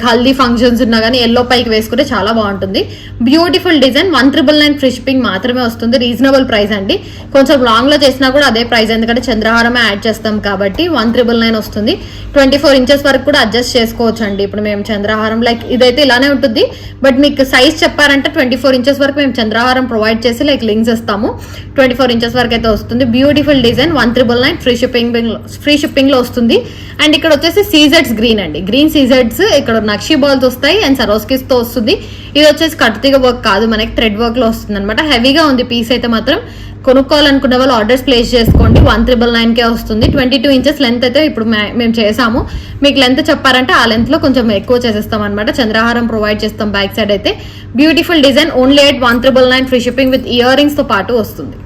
హల్దీ ఫంక్షన్స్ ఉన్నా కానీ ఎల్లో పైకి వేసుకుంటే చాలా బాగుంటుంది. బ్యూటిఫుల్ డిజైన్, 1999 ఫ్రీ షిప్పింగ్ మాత్రమే వస్తుంది. రీజనబుల్ ప్రైస్ అండి. కొంచెం లాంగ్ లో చేసినా కూడా అదే ప్రైస్, ఎందుకంటే చంద్రహారమే యాడ్ చేస్తాం కాబట్టి 1999 వస్తుంది. 24 ఇంచెస్ వరకు కూడా అడ్జస్ట్ చేసుకోవచ్చు అండి. ఇప్పుడు మేము చంద్రహారం ఇదైతే ఇలానే ఉంటుంది. బట్ మీకు సైజ్ చెప్పారంటే 24 ఇంచెస్ వరకు మేము చంద్రహారం ప్రొవైడ్ చేసి లింక్స్ ఇస్తాము. 24 ఇంచెస్ వరకు అయితే వస్తుంది. బ్యూటిఫుల్ డిజైన్, 1999 ఫ్రీ షిప్పింగ్ లో వస్తుంది. అండ్ ఇక్కడ వచ్చేసి సీజెడ్స్ గ్రీన్ అండి, గ్రీన్ సీజెడ్స్ ఇక్కడ నక్షి బాల్స్ వస్తాయి అండ్ సరోస్కిస్ తో వస్తుంది. ఇది వచ్చేసి కట్టుతీగ వర్క్ కాదు, మనకి థ్రెడ్ వర్క్ లో వస్తుంది అనమాట. హెవీగా ఉంది పీస్ అయితే మాత్రం. కొనుక్కోవాలనుకునే వాళ్ళు ఆర్డర్స్ ప్లేస్ చేసుకోండి. 1999 వస్తుంది. 22 ఇంచెస్ లెంత్ అయితే ఇప్పుడు మేము చేసాము. మీకు లెంత్ చెప్పారంటే ఆ లెంత్ లో కొంచెం ఎక్కువ చేసేస్తాం అనమాట. చంద్రహారం ప్రొవైడ్ చేస్తాం బ్యాక్ సైడ్ అయితే. Beautiful design, only at 1999 free shipping with earrings తో పాటు వస్తుంది.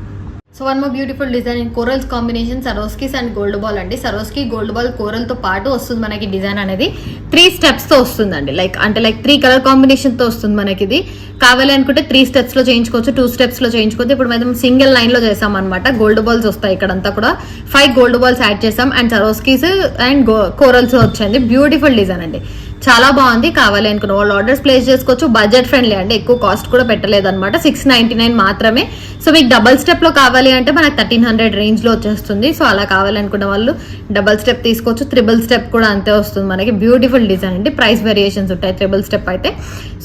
So one more beautiful design in corals combination, Swarovskis and gold ball అండి. సరోస్కి గోల్డ్ బాల్ కోరల్ తో పాటు వస్తుంది మనకి. డిజైన్ అనేది 3 స్టెప్స్ తో వస్తుందండి. లైక్ 3 కలర్ కాంబినేషన్ తో వస్తుంది మనకి. ఇది కావాలి అనుకుంటే 3 స్టెప్స్ లో చేయించుకోవచ్చు, 2 స్టెప్స్ లో చేయించుకోవచ్చు. ఇప్పుడు మనం సింగిల్ లైన్ లో చేసాం అనమాట. గోల్డ్ బాల్స్ వస్తాయి ఇక్కడంతా కూడా. 5 గోల్డ్ బాల్స్ యాడ్ చేసాం అండ్ సరోస్కిస్ అండ్ కోరల్స్ వచ్చింది. బ్యూటిఫుల్ డిజైన్ అండి, చాలా బాగుంది. కావాలి అనుకున్న వాళ్ళు ఆర్డర్స్ ప్లేస్ చేసుకోవచ్చు. బడ్జెట్ ఫ్రెండ్లీ అండి, ఎక్కువ కాస్ట్ కూడా పెట్టలేదు అనమాట. 699 మాత్రమే. సో మీకు డబల్ స్టెప్ లో కావాలి అంటే మనకు 1300 రేంజ్ లో వచ్చేస్తుంది. సో అలా కావాలనుకున్న వాళ్ళు డబల్ స్టెప్ తీసుకోవచ్చు. త్రిబుల్ స్టెప్ కూడా అంతే వస్తుంది మనకి. బ్యూటిఫుల్ డిజైన్ అండి, ప్రైస్ వేరియేషన్స్ ఉంటాయి త్రిబుల్ స్టెప్ అయితే.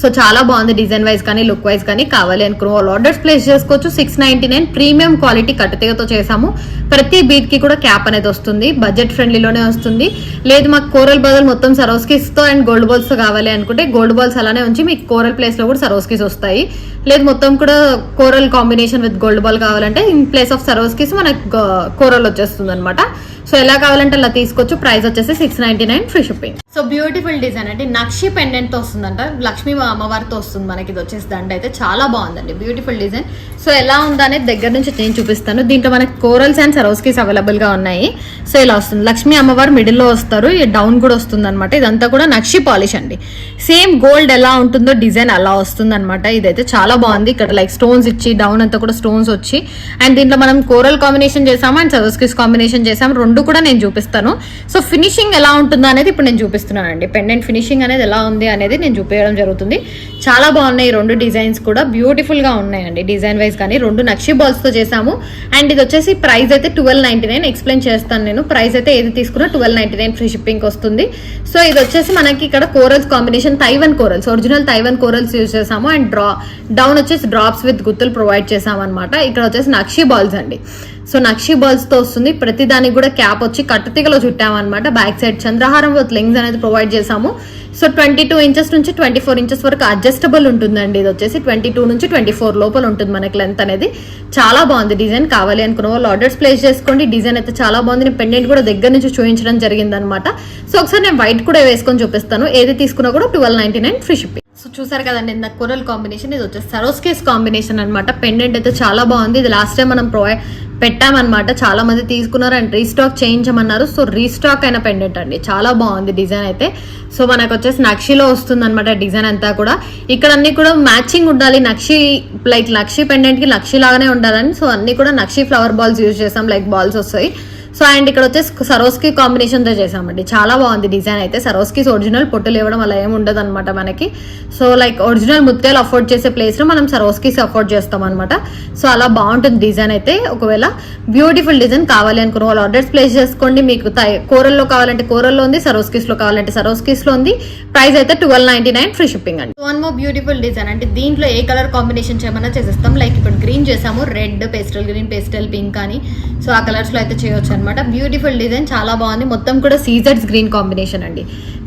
సో చాలా బాగుంది డిజైన్ వైజ్ కానీ లుక్ వైజ్ కానీ. కావాలి అనుకున్న వాళ్ళు ఆర్డర్స్ ప్లేస్ చేసుకోవచ్చు. 699 ప్రీమియం క్వాలిటీ కట్టుతీగతో చేసాము. ప్రతి బీట్ కి కూడా క్యాప్ అనేది వస్తుంది. బడ్జెట్ ఫ్రెండ్లీలోనే వస్తుంది. లేదు మాకు కోరల్ బదులు మొత్తం సరోస్కిస్ తో అండ్ గోల్డ్ బాల్స్ తో కావాలి అనుకుంటే గోల్డ్ బాల్స్ అలానే ఉంచి మీకు కోరల్ ప్లేస్ లో కూడా సరోస్కిస్ వస్తాయి. లేదు మొత్తం కూడా coral combination with gold ball కావాలంటే ఇన్ ప్లేస్ ఆఫ్ సరోస్కిస్ మనకు కోరల్ వచ్చేస్తుంది అనమాట. సో ఎలా కావాలంటే అలా తీసుకోవచ్చు. ప్రైస్ వచ్చేసి 699 free shipping. So beautiful design అంటే నక్షి పెండెంట్ తో వస్తుందంట, లక్ష్మీ అమ్మవారితో వస్తుంది మనకి. ఇది వచ్చేసి దండ అయితే చాలా బాగుందండి, బ్యూటిఫుల్ డిజైన్. సో ఎలా ఉందా అనేది దగ్గర నుంచి నేను చూపిస్తాను. దీంట్లో మనకి కోరల్స్ అండ్ సరోస్కిస్ అవైలబుల్ గా ఉన్నాయి. సో ఇలా వస్తుంది, లక్ష్మీ అమ్మవారు మిడిల్ లో వస్తారు, డౌన్ కూడా వస్తుంది అనమాట. ఇదంతా కూడా నక్షి పాలిష్ అండి. సేమ్ గోల్డ్ ఎలా ఉంటుందో డిజైన్ అలా వస్తుంది అనమాట. ఇదైతే చాలా బాగుంది. ఇక్కడ స్టోన్స్ ఇచ్చి డౌన్ అంతా కూడా స్టోన్స్ వచ్చి అండ్ దీంట్లో మనం కోరల్ కాంబినేషన్ చేసాము అండ్ సరోస్కిస్ కాంబినేషన్ చేసాము. రెండు కూడా నేను చూపిస్తాను. సో ఫినిషింగ్ ఎలా ఉంటుందో అనేది ఇప్పుడు నేను చూపిస్తున్నానండి. పెండెంట్ ఫినిషింగ్ అనేది ఎలా ఉంది అనేది నేను చూపించడం జరుగుతుంది. చాలా బాగున్నాయి 2 డిజైన్స్ కూడా, బ్యూటిఫుల్ గా ఉన్నాయండి డిజైన్ వైజ్ కానీ. 2 నక్షి బాల్స్ తో చేసాము. అండ్ ఇది వచ్చేసి ప్రైస్ అయితే 1299. ఎక్స్ప్లెయిన్ చేస్తాను నేను. ప్రైస్ అయితే ఏది తీసుకున్నా 1299 ఫ్రీ షిప్పింగ్ వస్తుంది. సో ఇది వచ్చేసి మనకి ఇక్కడ corals combination, Taiwan corals, original Taiwan corals use చేసాము. అండ్ డౌన్ వచ్చేసి డ్రాప్స్ విత్ గుత్తులు ప్రొవైడ్ చేసాము అనమాట. ఇక్కడ వచ్చేసి నక్షి బాల్స్ అండి. సో నక్షి బాల్స్ తో వస్తుంది. ప్రతి దానికి కూడా క్యాప్ వచ్చి కట్టుతీగలో చుట్టామన్నమాట. బ్యాక్ సైడ్ చంద్రహారం విత్ లెంగ్స్ అనేది ప్రొవైడ్ చేసాము. సో 22 ఇంచెస్ నుంచి 24 ఇంచెస్ వరకు అడ్జస్టబుల్ ఉంటుందండి. ఇది వచ్చేసి 22 నుంచి 24 లోపల ఉంటుంది మనకి లెంత్ అనేది. చాలా బాగుంది డిజైన్. కావాలి అనుకున్న వాళ్ళు ఆర్డర్స్ ప్లేస్ చేసుకోండి. డిజైన్ అయితే చాలా బాగుంది. నేను పెండెంట్ కూడా దగ్గర నుంచి చూపించడం జరిగింది అనమాట. సో ఒకసారి నేను వైట్ కూడా వేసుకొని చూపిస్తాను. ఏది తీసుకున్నా కూడా 1299 ఫ్రీ షిప్పింగ్. సో చూసారు కదండి ఇందాక కోరల్ కాంబినేషన్, ఇది వచ్చేసి సరోస్కీస్ కాంబినేషన్ అనమాట. పెండెంట్ అయితే చాలా బాగుంది. ఇది లాస్ట్ టైం మనం పెట్టామన్నమాట, చాలా మంది తీసుకున్నారు అండ్ రీస్టాక్ చేయించమన్నారు. సో రీస్టాక్ అయిన పెండెంట్ అండి, చాలా బాగుంది డిజైన్ అయితే. సో మనకు వచ్చేసి నక్షిలో వస్తుంది అనమాట డిజైన్ అంతా కూడా. ఇక్కడ అన్ని కూడా మ్యాచింగ్ ఉండాలి, నక్షి లైక్ నక్షి పెండెంట్ కి నక్షి లాగానే ఉండాలని. సో అన్ని కూడా నక్షి ఫ్లవర్ బాల్స్ యూజ్ చేసాం, లైక్ బాల్స్ వస్తాయి. సో అండ్ ఇక్కడ వచ్చేసి సరోస్కి కాంబినేషన్ తో చేసామండి, చాలా బాగుంది డిజైన్ అయితే. సరోస్కి ఒరిజినల్ పొట్టులు ఇవ్వడం అలా ఏమి ఉండదు అనమాట మనకి. సో లైక్ ఒరిజినల్ ముత్యాలు అఫోర్డ్ చేసే ప్లేస్ లో మనం సరోస్కీస్ అఫోర్డ్ చేస్తాం అనమాట. సో అలా బాగుంటుంది డిజైన్ అయితే. ఒకవేళ బ్యూటిఫుల్ డిజైన్ కావాలి అనుకున్న వాళ్ళు ఆర్డర్స్ ప్లేస్ చేసుకోండి. మీకు కోరల్లో కావాలంటే కోరల్లో ఉంది, సరోస్కీస్ లో కావాలంటే సరోస్కీస్ లో ఉంది. ప్రైస్ అయితే 1299 ఫ్రీ షిప్పింగ్ అండి. వన్ మోర్ బ్యూటిఫుల్ డిజైన్, అంటే దీంట్లో ఏ కలర్ కాంబినేషన్ చేయమన్నా చేసేస్తాం. లైక్ ఇప్పుడు గ్రీన్ చేసాము, red, pastel green, pastel pink అని. సో ఆ కలర్స్ లో అయితే చేయొచ్చు అనమాట. బ్యూటిఫుల్ డిజైన్, చాలా బాగుంది. మొత్తం కూడా సీజెడ్స్ గ్రీన్ కాంబినేషన్ అండి,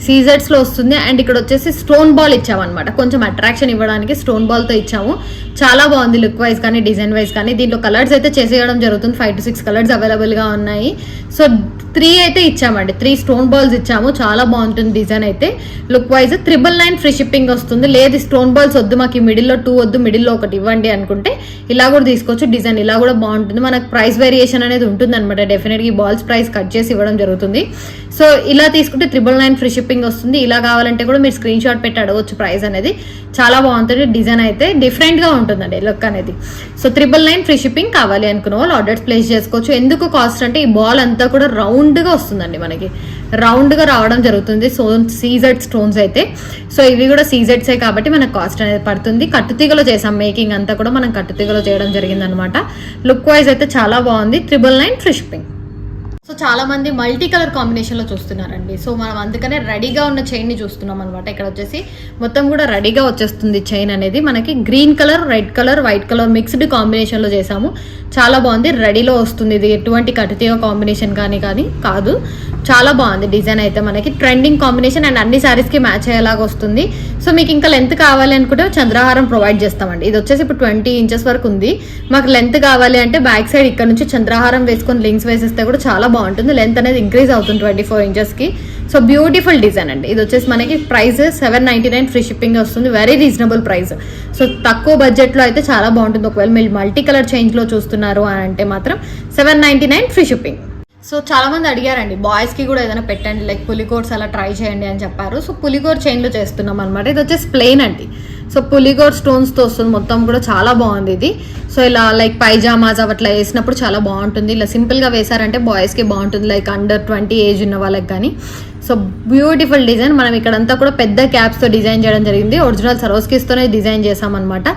సీజెడ్స్ లో వస్తుంది. అండ్ ఇక్కడ వచ్చేసి స్టోన్ బాల్ ఇచ్చామన్నమాట, కొంచెం అట్రాక్షన్ ఇవ్వడానికి స్టోన్ బాల్ తో ఇచ్చాము. చాలా బాగుంది లుక్ వైజ్ కానీ డిజైన్ వైజ్ కానీ. దీంట్లో కలర్స్ అయితే చేసేయడం జరుగుతుంది, 5 to 6 కలర్స్ అవైలబుల్ గా ఉన్నాయి. సో 3 అయితే ఇచ్చామండి, 3 స్టోన్ బాల్స్ ఇచ్చాము. చాలా బాగుంటుంది డిజైన్ అయితే. లుక్ వైజ్ 999 ఫ్రీ షిప్పింగ్ వస్తుంది. లేదు స్టోన్ బాల్స్ వద్దు, మాకు మిడిల్ లో 2 వద్దు, మిడిల్ లో ఒకటి ఇవ్వండి అనుకుంటే ఇలా కూడా తీసుకోవచ్చు. డిజైన్ ఇలా కూడా బాగుంటుంది. మనకు ప్రైస్ వేరియేషన్ అనేది ఉంటుంది అనమాట. డెఫినెట్ గా ఈ బాల్స్ ప్రైస్ కట్ చేసి ఇవ్వడం జరుగుతుంది. సో ఇలా తీసుకుంటే 999 ఫ్రీ షిప్పింగ్ వస్తుంది. ఇలా కావాలంటే కూడా మీరు స్క్రీన్ షాట్ పెట్టి అడగవచ్చు ప్రైస్ అనేది. చాలా బాగుంటుంది డిజైన్ అయితే, డిఫరెంట్ గా ఉంటుందండి లుక్ అనేది. సో 999 ఫ్రీ షిప్పింగ్ కావాలి అనుకున్న వాళ్ళు ఆర్డర్స్ ప్లేస్ చేసుకోవచ్చు. ఎందుకు కాస్ట్ అంటే ఈ బాల్ అంతా కూడా రౌండ్ గా వస్తుందండి, మనకి రౌండ్ గా రావడం జరుగుతుంది. సో సీజెడ్ స్టోన్స్ అయితే, సో ఇవి కూడా సీజెడ్సే కాబట్టి మనకు కాస్ట్ అనేది పడుతుంది. కట్టుతీగలో చేసాం, మేకింగ్ అంతా కూడా మనం కట్టుతీగలో చేయడం జరిగింది అనమాట. లుక్ వైజ్ అయితే చాలా బాగుంది. 999 ఫ్రీ షిప్పింగ్. సో చాలా మంది మల్టీ కలర్ కాంబినేషన్ లో చూస్తున్నారండి. సో మనం అందుకనే రెడీగా ఉన్న చైన్ ని చూస్తున్నాం అనమాట. ఇక్కడ వచ్చేసి మొత్తం కూడా రెడీగా వచ్చేస్తుంది చైన్ అనేది. మనకి green colour, red colour, white colour mixed combination లో చేసాము. చాలా బాగుంది, రెడీలో వస్తుంది. ఇది ఎటువంటి కట్టుతీగ కాంబినేషన్ కానీ కాదు, చాలా బాగుంది డిజైన్ అయితే. మనకి ట్రెండింగ్ కాంబినేషన్ అండ్ అన్ని సారీస్ కి మ్యాచ్ అయ్యేలాగా వస్తుంది. సో మీకు ఇంకా లెంత్ కావాలి అనుకుంటే చంద్రహారం ప్రొవైడ్ చేస్తామండి. ఇది వచ్చేసి ఇప్పుడు 20 ఇంచెస్ వరకు ఉంది. మాకు లెంత్ కావాలి అంటే బ్యాక్ సైడ్ ఇక్కడ నుంచి చంద్రహారం వేసుకొని లింక్స్ వేసేస్తే కూడా చాలా బాగుంటుంది. లెంత్ అనేది ఇంక్రీజ్ అవుతుంది 24 ఇంచెస్ కి. సో బ్యూటిఫుల్ డిజైన్ అండి. ఇది వచ్చేసి మనకి ప్రైస్ 799 ఫ్రీ షిప్పింగ్ వస్తుంది. Very reasonable price. సో తక్కువ బడ్జెట్ లో అయితే చాలా బాగుంటుంది. ఒకవేళ మీరు మల్టీ కలర్ చేంజ్ లో చూస్తున్నారు అని అంటే మాత్రం 799 ఫ్రీ షిప్పింగ్. సో చాలా మంది అడిగారండి బాయ్స్ కి కూడా ఏదైనా పెట్టండి, లైక్ పులికోట్స్ అలా ట్రై చేయండి అని చెప్పారు. సో పులికోర్ చైన్ లో చేస్తున్నాం అనమాట. ఇది వచ్చేసి ప్లెయిన్ అండి. సో పులికోర్ స్టోన్స్ తో వస్తుంది, మొత్తం కూడా చాలా బాగుంది ఇది. సో ఇలా లైక్ పైజామాస్ అట్లా వేసినప్పుడు చాలా బాగుంటుంది. ఇలా సింపుల్ గా వేసారంటే బాయ్స్ కి బాగుంటుంది, లైక్ అండర్ 20 ఏజ్ ఉన్న వాళ్ళకి కానీ. So beautiful design. మనం ఇక్కడంతా కూడా పెద్ద క్యాప్స్ తో డిజైన్ చేయడం జరిగింది. ఒరిజినల్ సరోస్కీస్ తోనే డిజైన్ చేసామన్నమాట.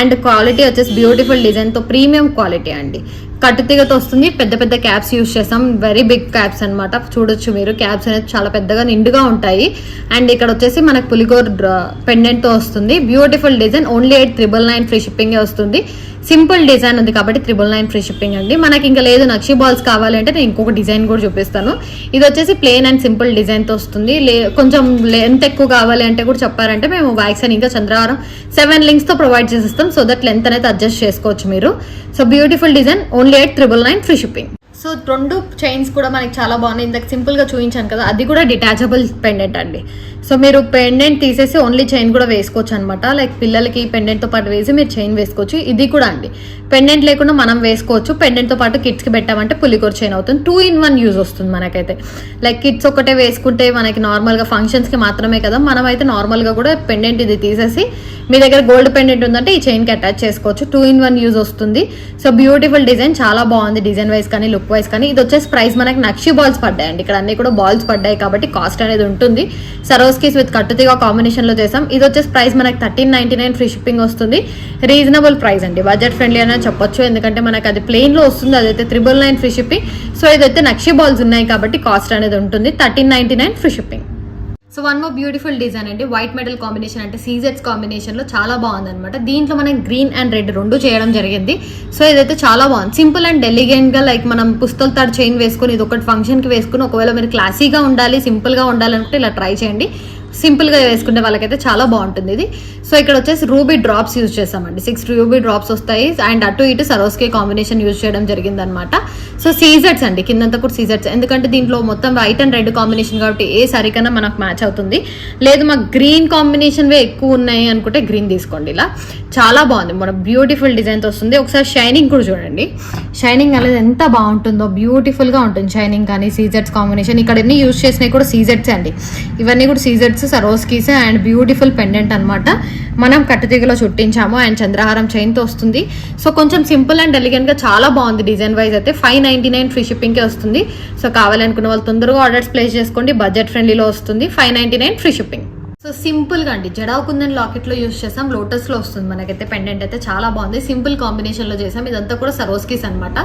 అండ్ క్వాలిటీ వచ్చేసి బ్యూటిఫుల్ డిజైన్ తో ప్రీమియం క్వాలిటీ అండి. కట్టుతీగతో వస్తుంది. పెద్ద పెద్ద క్యాప్స్ యూజ్ చేసాం, వెరీ బిగ్ క్యాప్స్ అనమాట. చూడొచ్చు మీరు, క్యాప్స్ అనేది చాలా పెద్దగా నిండుగా ఉంటాయి. అండ్ ఇక్కడ వచ్చేసి మనకు పులిగోర్ పెండెంట్ తో వస్తుంది. Beautiful design. Only 899 free shipping వస్తుంది. సింపుల్ డిజైన్ ఉంది కాబట్టి 999 ఫ్రీ షిప్పింగ్ అండి. మనకి ఇంకా లేదు నక్షి బాల్స్ కావాలి అంటే నేను ఇంకొక డిజైన్ కూడా చూపిస్తాను. ఇది వచ్చేసి ప్లెయిన్ అండ్ సింపుల్ డిజైన్ తో వస్తుంది. కొంచెం లెంత్ ఎక్కువ కావాలి అంటే కూడా చెప్పారంటే మేము వ్యాక్సిన్ ఇంకా చంద్రహారం 7 లింక్స్ తో ప్రొవైడ్ చేసిస్తాం. సో దట్ లెంత్ అనేది అడ్జస్ట్ చేసుకోవచ్చు మీరు. So beautiful design. Only 899 free shipping. So 2 chains కూడా మనకి చాలా బాగున్నాయి. ఇందాక సింపుల్ గా చూపించాను కదా, అది కూడా డిటాచబుల్ పెండెంట్ అండి. సో మీరు పెండెంట్ తీసేసి ఓన్లీ చైన్ కూడా వేసుకోవచ్చు అనమాట. లైక్ పిల్లలకి పెండెంట్ తో పాటు వేసి మీరు చైన్ వేసుకోవచ్చు. ఇది కూడా అండి పెండెంట్ లేకుండా మనం వేసుకోవచ్చు. పెండెంట్ తో పాటు కిడ్స్ కి పెట్టామంటే పులికోర్ చైన్ అవుతుంది. 2-in-1 యూజ్ వస్తుంది మనకైతే. లైక్ కిడ్స్ ఒకటే వేసుకుంటే మనకి నార్మల్ గా ఫంక్షన్స్ కి మాత్రమే కదా, మనం అయితే నార్మల్ గా కూడా పెండెంట్ ఇది తీసేసి మీ దగ్గర గోల్డ్ పెండెంట్ ఉందంటే ఈ చైన్ కి అటాచ్ చేసుకోవచ్చు. 2-in-1 యూజ్ వస్తుంది. సో బ్యూటిఫుల్ డిజైన్, చాలా బాగుంది డిజైన్ వైజ్ కానీ లుక్ వైజ్ కానీ. ఇది వచ్చేసి ప్రైస్ మనకి నక్షి బాల్స్ పడ్డాయండి. ఇక్కడ అన్ని కూడా బాల్స్ పడ్డాయి కాబట్టి కాస్ట్ అనేది ఉంటుంది. సరోస్కీస్ విత్ కట్టుతీగా కాంబినేషన్ లో చేసాం. ఇది వచ్చేసి ప్రైస్ మనకి 1399 ఫ్రీ షిప్పింగ్ వస్తుంది. రీజనబుల్ ప్రైస్ అండి, బడ్జెట్ ఫ్రెండ్లీ అని చెప్పొచ్చు. ఎందుకంటే మనకి అది ప్లెయిన్ లో వస్తుంది, అదైతే 999 ఫ్రీ షిప్పింగ్. సో ఇదైతే నక్షి బాల్స్ ఉన్నాయి కాబట్టి కాస్ట్ అనేది ఉంటుంది 1399 free shipping. So one more beautiful design అండి. వైట్ మెటల్ కాంబినేషన్ అంటే సీజెడ్స్ కాంబినేషన్ లో చాలా బాగుంది అనమాట. దీంట్లో మనం గ్రీన్ అండ్ రెడ్ 2 చేయడం జరిగింది. సో ఇదైతే చాలా బాగుంది. సింపుల్ అండ్ ఎలిగెంట్ గా, లైక్ మనం పుస్తల తాడు చైన్ వేసుకుని ఇది ఒకటి ఫంక్షన్ కి వేసుకుని, ఒకవేళ మీరు క్లాసీగా ఉండాలి, సింపుల్ గా ఉండాలనుకుంటే ఇలా ట్రై చేయండి. సింపుల్ గా వేసుకుంటే వాళ్ళకైతే చాలా బాగుంటుంది ఇది. సో ఇక్కడ వచ్చేసి రూబీ డ్రాప్స్ యూజ్ చేసామండి. 6 రూబీ డ్రాప్స్ వస్తాయి. అండ్ అటు ఇటు సరోస్కి కాంబినేషన్ యూజ్ చేయడం జరిగింది అనమాట. సో సీజెట్స్ అండి, కిందంతా కూడా సీజెట్స్, ఎందుకంటే దీంట్లో మొత్తం వైట్ అండ్ రెడ్ కాంబినేషన్ కాబట్టి ఏ సారీ కన్నా మనకు మ్యాచ్ అవుతుంది. లేదు మాకు గ్రీన్ కాంబినేషన్వే ఎక్కువ ఉన్నాయి అనుకుంటే గ్రీన్ తీసుకోండి. ఇలా చాలా బాగుంది, మన బ్యూటిఫుల్ డిజైన్తో వస్తుంది. ఒకసారి షైనింగ్ కూడా చూడండి, షైనింగ్ అనేది ఎంత బాగుంటుందో, బ్యూటిఫుల్గా ఉంటుంది షైనింగ్. కానీ సీజెట్స్ కాంబినేషన్ ఇక్కడ ఎన్ని యూజ్ చేసినవి కూడా సీజెట్స్ అండి, ఇవన్నీ కూడా సీజెట్స్, సరోస్కీస్ అండ్ బ్యూటిఫుల్ పెండెంట్ అనమాట. మనం కట్టుతీగలో చుట్టించాము అండ్ చంద్రహారం చైన్తో వస్తుంది. సో కొంచెం సింపుల్ అండ్ ఎలిగెంట్గా చాలా బాగుంది. డిజైన్ వైజ్ అయితే 599 ఫ్రీ షిప్పింగ్కే వస్తుంది. సో కావాలనుకున్న వాళ్ళు తొందరగా ఆర్డర్స్ ప్లేస్ చేసుకోండి, బడ్జెట్ ఫ్రెండ్లీలో వస్తుంది. 599 ఫ్రీ షిప్పింగ్. సో సింపుల్గా అండి, జడావ్ కుందన్ లాకెట్లో యూస్ చేసాం, లోటస్లో వస్తుంది మనకైతే. పెండెంట్ అయితే చాలా బాగుంది, సింపుల్ కాంబినేషన్లో చేసాం. ఇదంతా కూడా సరోస్కీస్ అనమాట,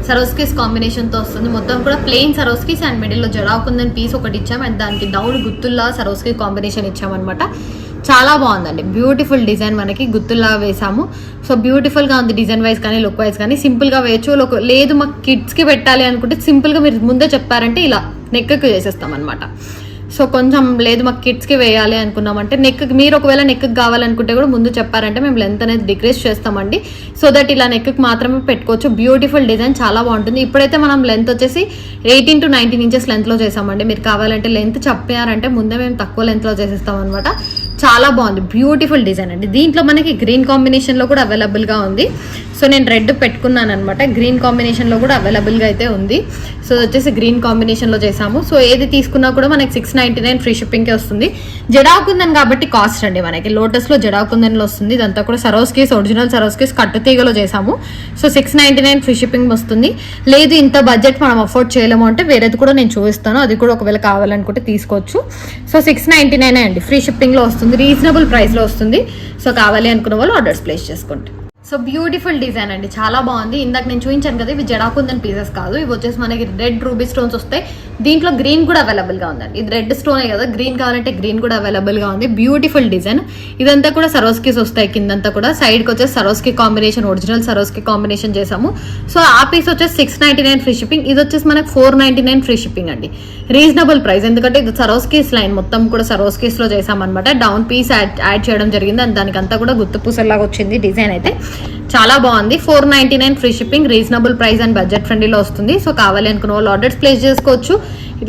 సరోస్కీస్ కాంబినేషన్తో వస్తుంది. మొత్తం కూడా ప్లెయిన్ సరోస్కీస్ అండ్ మిడిల్లో జడావ్ కుందన్ పీస్ ఒకటి ఇచ్చాం అండ్ దానికి డౌన్ గుత్తుల్లా సరోస్కీ కాంబినేషన్ ఇచ్చామన్నమాట. చాలా బాగుందండి, బ్యూటిఫుల్ డిజైన్ మనకి గుత్తుల్లా వేసాము. సో బ్యూటిఫుల్గా ఉంది డిజైన్ వైజ్ కానీ లుక్ వైజ్ కానీ. సింపుల్గా వేయచ్చు, లేదు మాకు కిడ్స్కి పెట్టాలి అనుకుంటే సింపుల్గా మీరు ముందే చెప్పారంటే ఇలా నెక్కి చేసేస్తాం అనమాట. సో కొంచెం లేదు మాకు కిడ్స్కి వేయాలి అనుకున్నామంటే నెక్, మీరు ఒకవేళ నెక్కి కావాలనుకుంటే కూడా ముందు చెప్పారంటే మేము లెంత్ అనేది డిక్రీజ్ చేస్తామండి. సో దట్ ఇలా నెక్కి మాత్రమే పెట్టుకోవచ్చు. బ్యూటిఫుల్ డిజైన్, చాలా బాగుంటుంది. ఇప్పుడైతే మనం లెంత్ వచ్చేసి 18 to 19 ఇంచెస్ లెంత్లో చేసామండి. మీరు కావాలంటే లెంత్ చెప్పారంటే ముందే మేము తక్కువ లెంత్లో చేసేస్తాం అనమాట. చాలా బాగుంది, బ్యూటిఫుల్ డిజైన్ అండి. దీంట్లో మనకి గ్రీన్ కాంబినేషన్లో కూడా అవైలబుల్గా ఉంది. సో నేను రెడ్ పెట్టుకున్నాను అనమాట, గ్రీన్ కాంబినేషన్లో కూడా అవైలబుల్గా అయితే ఉంది. సో వచ్చేసి గ్రీన్ కాంబినేషన్లో చేసాము. సో ఏది తీసుకున్నా కూడా మనకి 699 ఫ్రీ షిప్పింగ్కే వస్తుంది. జడావ్ కుందన్ కాబట్టి కాస్ట్ అండి మనకి. లోటస్లో జడావ్ కుందన్లో వస్తుంది. ఇదంతా కూడా సరోస్కీస్, ఒరిజినల్ సరోస్కీస్ కట్టుతీగలో చేసాము. సో 699 ఫ్రీ షిప్పింగ్ వస్తుంది. లేదు ఇంత బడ్జెట్ మనం అఫోర్డ్ చేయలేము అంటే వేరేది కూడా నేను చూపిస్తాను, అది కూడా ఒకవేళ కావాలనుకుంటే తీసుకోవచ్చు. సో 699 అండి, ఫ్రీ షిప్పింగ్లో వస్తుంది, రీజనబుల్ ప్రైస్లో వస్తుంది. సో కావాలి అనుకున్న వాళ్ళు ఆర్డర్స్ ప్లేస్ చేసుకోండి. సో బ్యూటిఫుల్ డిజైన్ అండి, చాలా బాగుంది. ఇందాక నేను చూపించాను కదా, ఇవి జడాకుందన్ పీసెస్ కాదు, ఇవి వచ్చేసి మనకి రెడ్ రూబీ స్టోన్స్ వస్తాయి. దీంట్లో గ్రీన్ కూడా అవైలబుల్గా ఉందండి. ఇది రెడ్ స్టోనే కదా, గ్రీన్ కావాలంటే గ్రీన్ కూడా అవైలబుల్గా ఉంది. Beautiful design. ఇదంతా కూడా సరోస్కీస్ వస్తాయి, కిందంతా కూడా సైడ్కి వచ్చేసి సరోస్కీ కాంబినేషన్, ఒరిజినల్ సరోస్కీ కాంబినేషన్ చేసాము. సో ఆ పీస్ వచ్చేసి 699 ఫ్రీ షిప్పింగ్. ఇది వచ్చేసి మనకు 499 ఫ్రీ షిప్పింగ్ అండి, రీజనబుల్ ప్రైస్. ఎందుకంటే ఇది సరోస్కీస్ లైన్ మొత్తం కూడా సరోస్కీస్లో చేసామన్నమాట. డౌన్ పీస్ యాడ్ చేయడం జరిగింది అండ్ దానికి అంతా కూడా గుత్తు పూసల్లాగా వచ్చింది డిజైన్ అయితే. చాలా బాగుంది, 499 free shipping, reasonable price and budget ఫ్రెండ్లీలో వస్తుంది. సో కావాలి అనుకున్న వాళ్ళు ఆర్డర్స్ ప్లేస్ చేసుకోవచ్చు.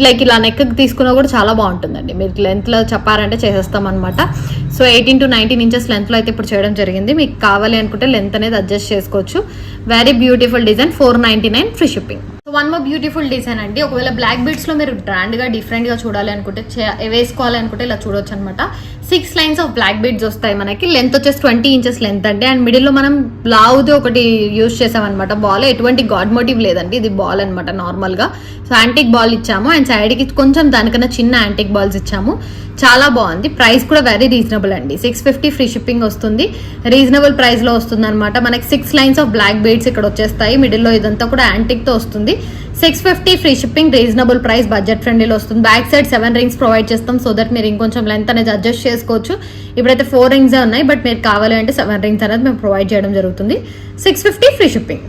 లైక్ ఇలా నెక్కి తీసుకున్నా కూడా చాలా బాగుంటుందండి. మీరు లెంత్లో చెప్పారంటే చేసేస్తాం అనమాట. సో 18 to 19 ఇంచెస్ లెంత్లో అయితే ఇప్పుడు చేయడం జరిగింది. మీకు కావాలి అనుకుంటే లెంత్ అనేది అడ్జస్ట్ చేసుకోవచ్చు. Very beautiful design, 499 free shipping. So one more beautiful design అండి. ఒకవేళ బ్లాక్ బీడ్స్లో మీరు బ్రాండ్గా డిఫరెంట్గా చూడాలి అనుకుంటే, వేసుకోవాలి అనుకుంటే ఇలా చూడొచ్చు అనమాట. 6 లైన్స్ ఆఫ్ బ్లాక్ బీడ్స్ వస్తాయి మనకి. లెంత్ వచ్చేసి 20 ఇంచెస్ లెంత్ అండి. అండ్ మిడిల్లో మనం లావుది ఒకటి యూజ్ చేసామన్నమాట. బాల్ ఎటువంటి గాడ్ మోటివ్ లేదండి, ఇది బాల్ అనమాట నార్మల్గా. సో యాంటిక్ బాల్ ఇచ్చాము అండ్ సైడ్కి కొంచెం దానికన్నా చిన్న యాంటిక్ బాల్స్ ఇచ్చాము. చాలా బాగుంది, ప్రైస్ కూడా వెరీ రీజనబుల్ అండి. 650 ఫ్రీ షిప్పింగ్ వస్తుంది, రీజనబుల్ ప్రైస్లో వస్తుంది అనమాట. మనకి 6 లైన్స్ ఆఫ్ బ్లాక్ బీడ్స్ ఇక్కడ వచ్చేస్తాయి. మిడిల్లో ఇదంతా కూడా యాంటిక్తో వస్తుంది. 650 free shipping, reasonable price, budget ఫ్రెండ్లీలో వస్తుంది. బ్యాక్ సైడ్ 7 రింగ్స్ ప్రొవైడ్ చేస్తాం. సో దట్ మీరు ఇంకొంచెం లెంత్ అనేది అడ్జస్ట్ చేసుకోవచ్చు. ఇప్పుడైతే 4 రింగ్స్ ఉన్నాయి, బట్ మీరు కావాలి అంటే 7 రింగ్స్ అనేది మేము ప్రొవైడ్ చేయడం జరుగుతుంది. 650 ఫ్రీ షిప్పింగ్.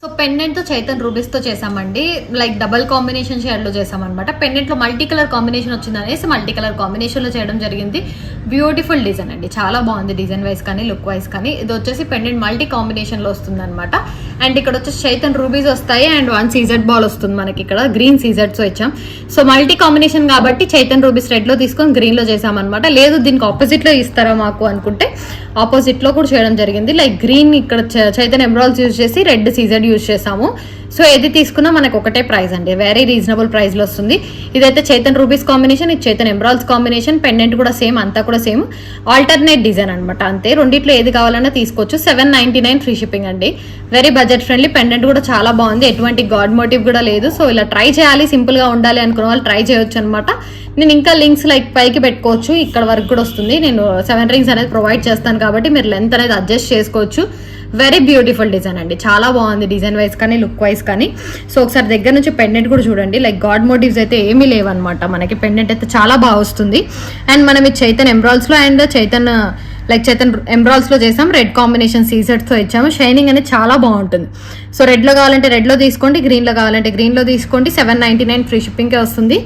సో పెండెంట్ తో చైతన్ రూబీస్ తో చేసామండి. లైక్ డబల్ కాంబినేషన్ షేడ్ లో చేసామన్నమాట. పెండెంట్ లో మల్టీ కలర్ కాంబినేషన్ వచ్చింది అనేసి మల్టీ కలర్ కాంబినేషన్ లో చేయడం జరిగింది. బ్యూటిఫుల్ డిజైన్ అండి, చాలా బాగుంది డిజైన్ వైజ్ కానీ లుక్ వైజ్ కానీ. ఇది వచ్చేసి పెండెంట్ మల్టీ కాంబినేషన్ లో వస్తుంది అనమాట. అండ్ ఇక్కడ వచ్చేసి చైతన్ రూబీస్ వస్తాయి అండ్ 1 సీజెడ్ బాల్ వస్తుంది మనకి. ఇక్కడ గ్రీన్ సీజెడ్స్ ఇచ్చాం. సో మల్టీ కాంబినేషన్ కాబట్టి చైతన్ రూబీస్ రెడ్ లో తీసుకొని గ్రీన్ లో చేసామన్నమాట. లేదు దీనికి ఆపోజిట్ లో ఇస్తారా మాకు అనుకుంటే ఆపోజిట్ లో కూడా చేయడం జరిగింది. లైక్ గ్రీన్ ఇక్కడ చైతన్ ఎమరాల్డ్స్ యూజ్ చేసి రెడ్ సీజెడ్ యూజ్ చేసాము. సో ఏది తీసుకున్నా మనకు ఒకటే ప్రైస్ అండి, వెరీ రీజనబుల్ ప్రైస్ లో వస్తుంది. ఇదైతే చైతన్ రూబీస్ కాంబినేషన్, ఇది చైతన్ ఎమరాల్డ్స్ కాంబినేషన్. పెండెంట్ కూడా సేమ్, అంతా కూడా సేమ్, ఆల్టర్నేట్ డిజైన్ అనమాట. అంతే, రెండిట్లో ఏది కావాలన్నా తీసుకోవచ్చు. 799 ఫ్రీ షిప్పింగ్ అండి, వెరీ బడ్జెట్ ఫ్రెండ్లీ. పెండెంట్ కూడా చాలా బాగుంది, ఎటువంటి గాడ్ మోటివ్ కూడా లేదు. సో ఇలా ట్రై చేయాలి, సింపుల్ గా ఉండాలి అనుకున్న వాళ్ళు ట్రై చేయొచ్చు అనమాట. నేను ఇంకా లింక్స్ లైక్ పైకి పెట్టుకోవచ్చు, ఇక్కడ వరకు కూడా వస్తుంది. నేను 7 రింగ్స్ అనేది ప్రొవైడ్ చేస్తాను కాబట్టి మీరు లెంత్ అనేది అడ్జస్ట్ చేసుకోవచ్చు. వెరీ బ్యూటిఫుల్ డిజైన్ అండి, చాలా బాగుంది డిజైన్ వైజ్ కానీ లుక్ వైజ్ కానీ. సో ఒకసారి దగ్గర నుంచి పెండెంట్ కూడా చూడండి. లైక్ గాడ్ మోటివ్స్ అయితే ఏమీ లేవన్నమాట మనకి. పెండెంట్ అయితే చాలా బాగా వస్తుంది. అండ్ మనం ఇది చైతన్ ఎమరాల్డ్స్ లో అండ్ చైతన్ ఎమరాల్డ్స్ లో చేసాం. రెడ్ కాంబినేషన్ సీజెడ్స్ తో ఇచ్చాము. షైనింగ్ అనేది చాలా బాగుంటుంది. సో రెడ్లో కావాలంటే రెడ్లో తీసుకోండి, గ్రీన్లో కావాలంటే గ్రీన్లో తీసుకోండి. 799 ఫ్రీ షిప్పింగ్కే వస్తుంది.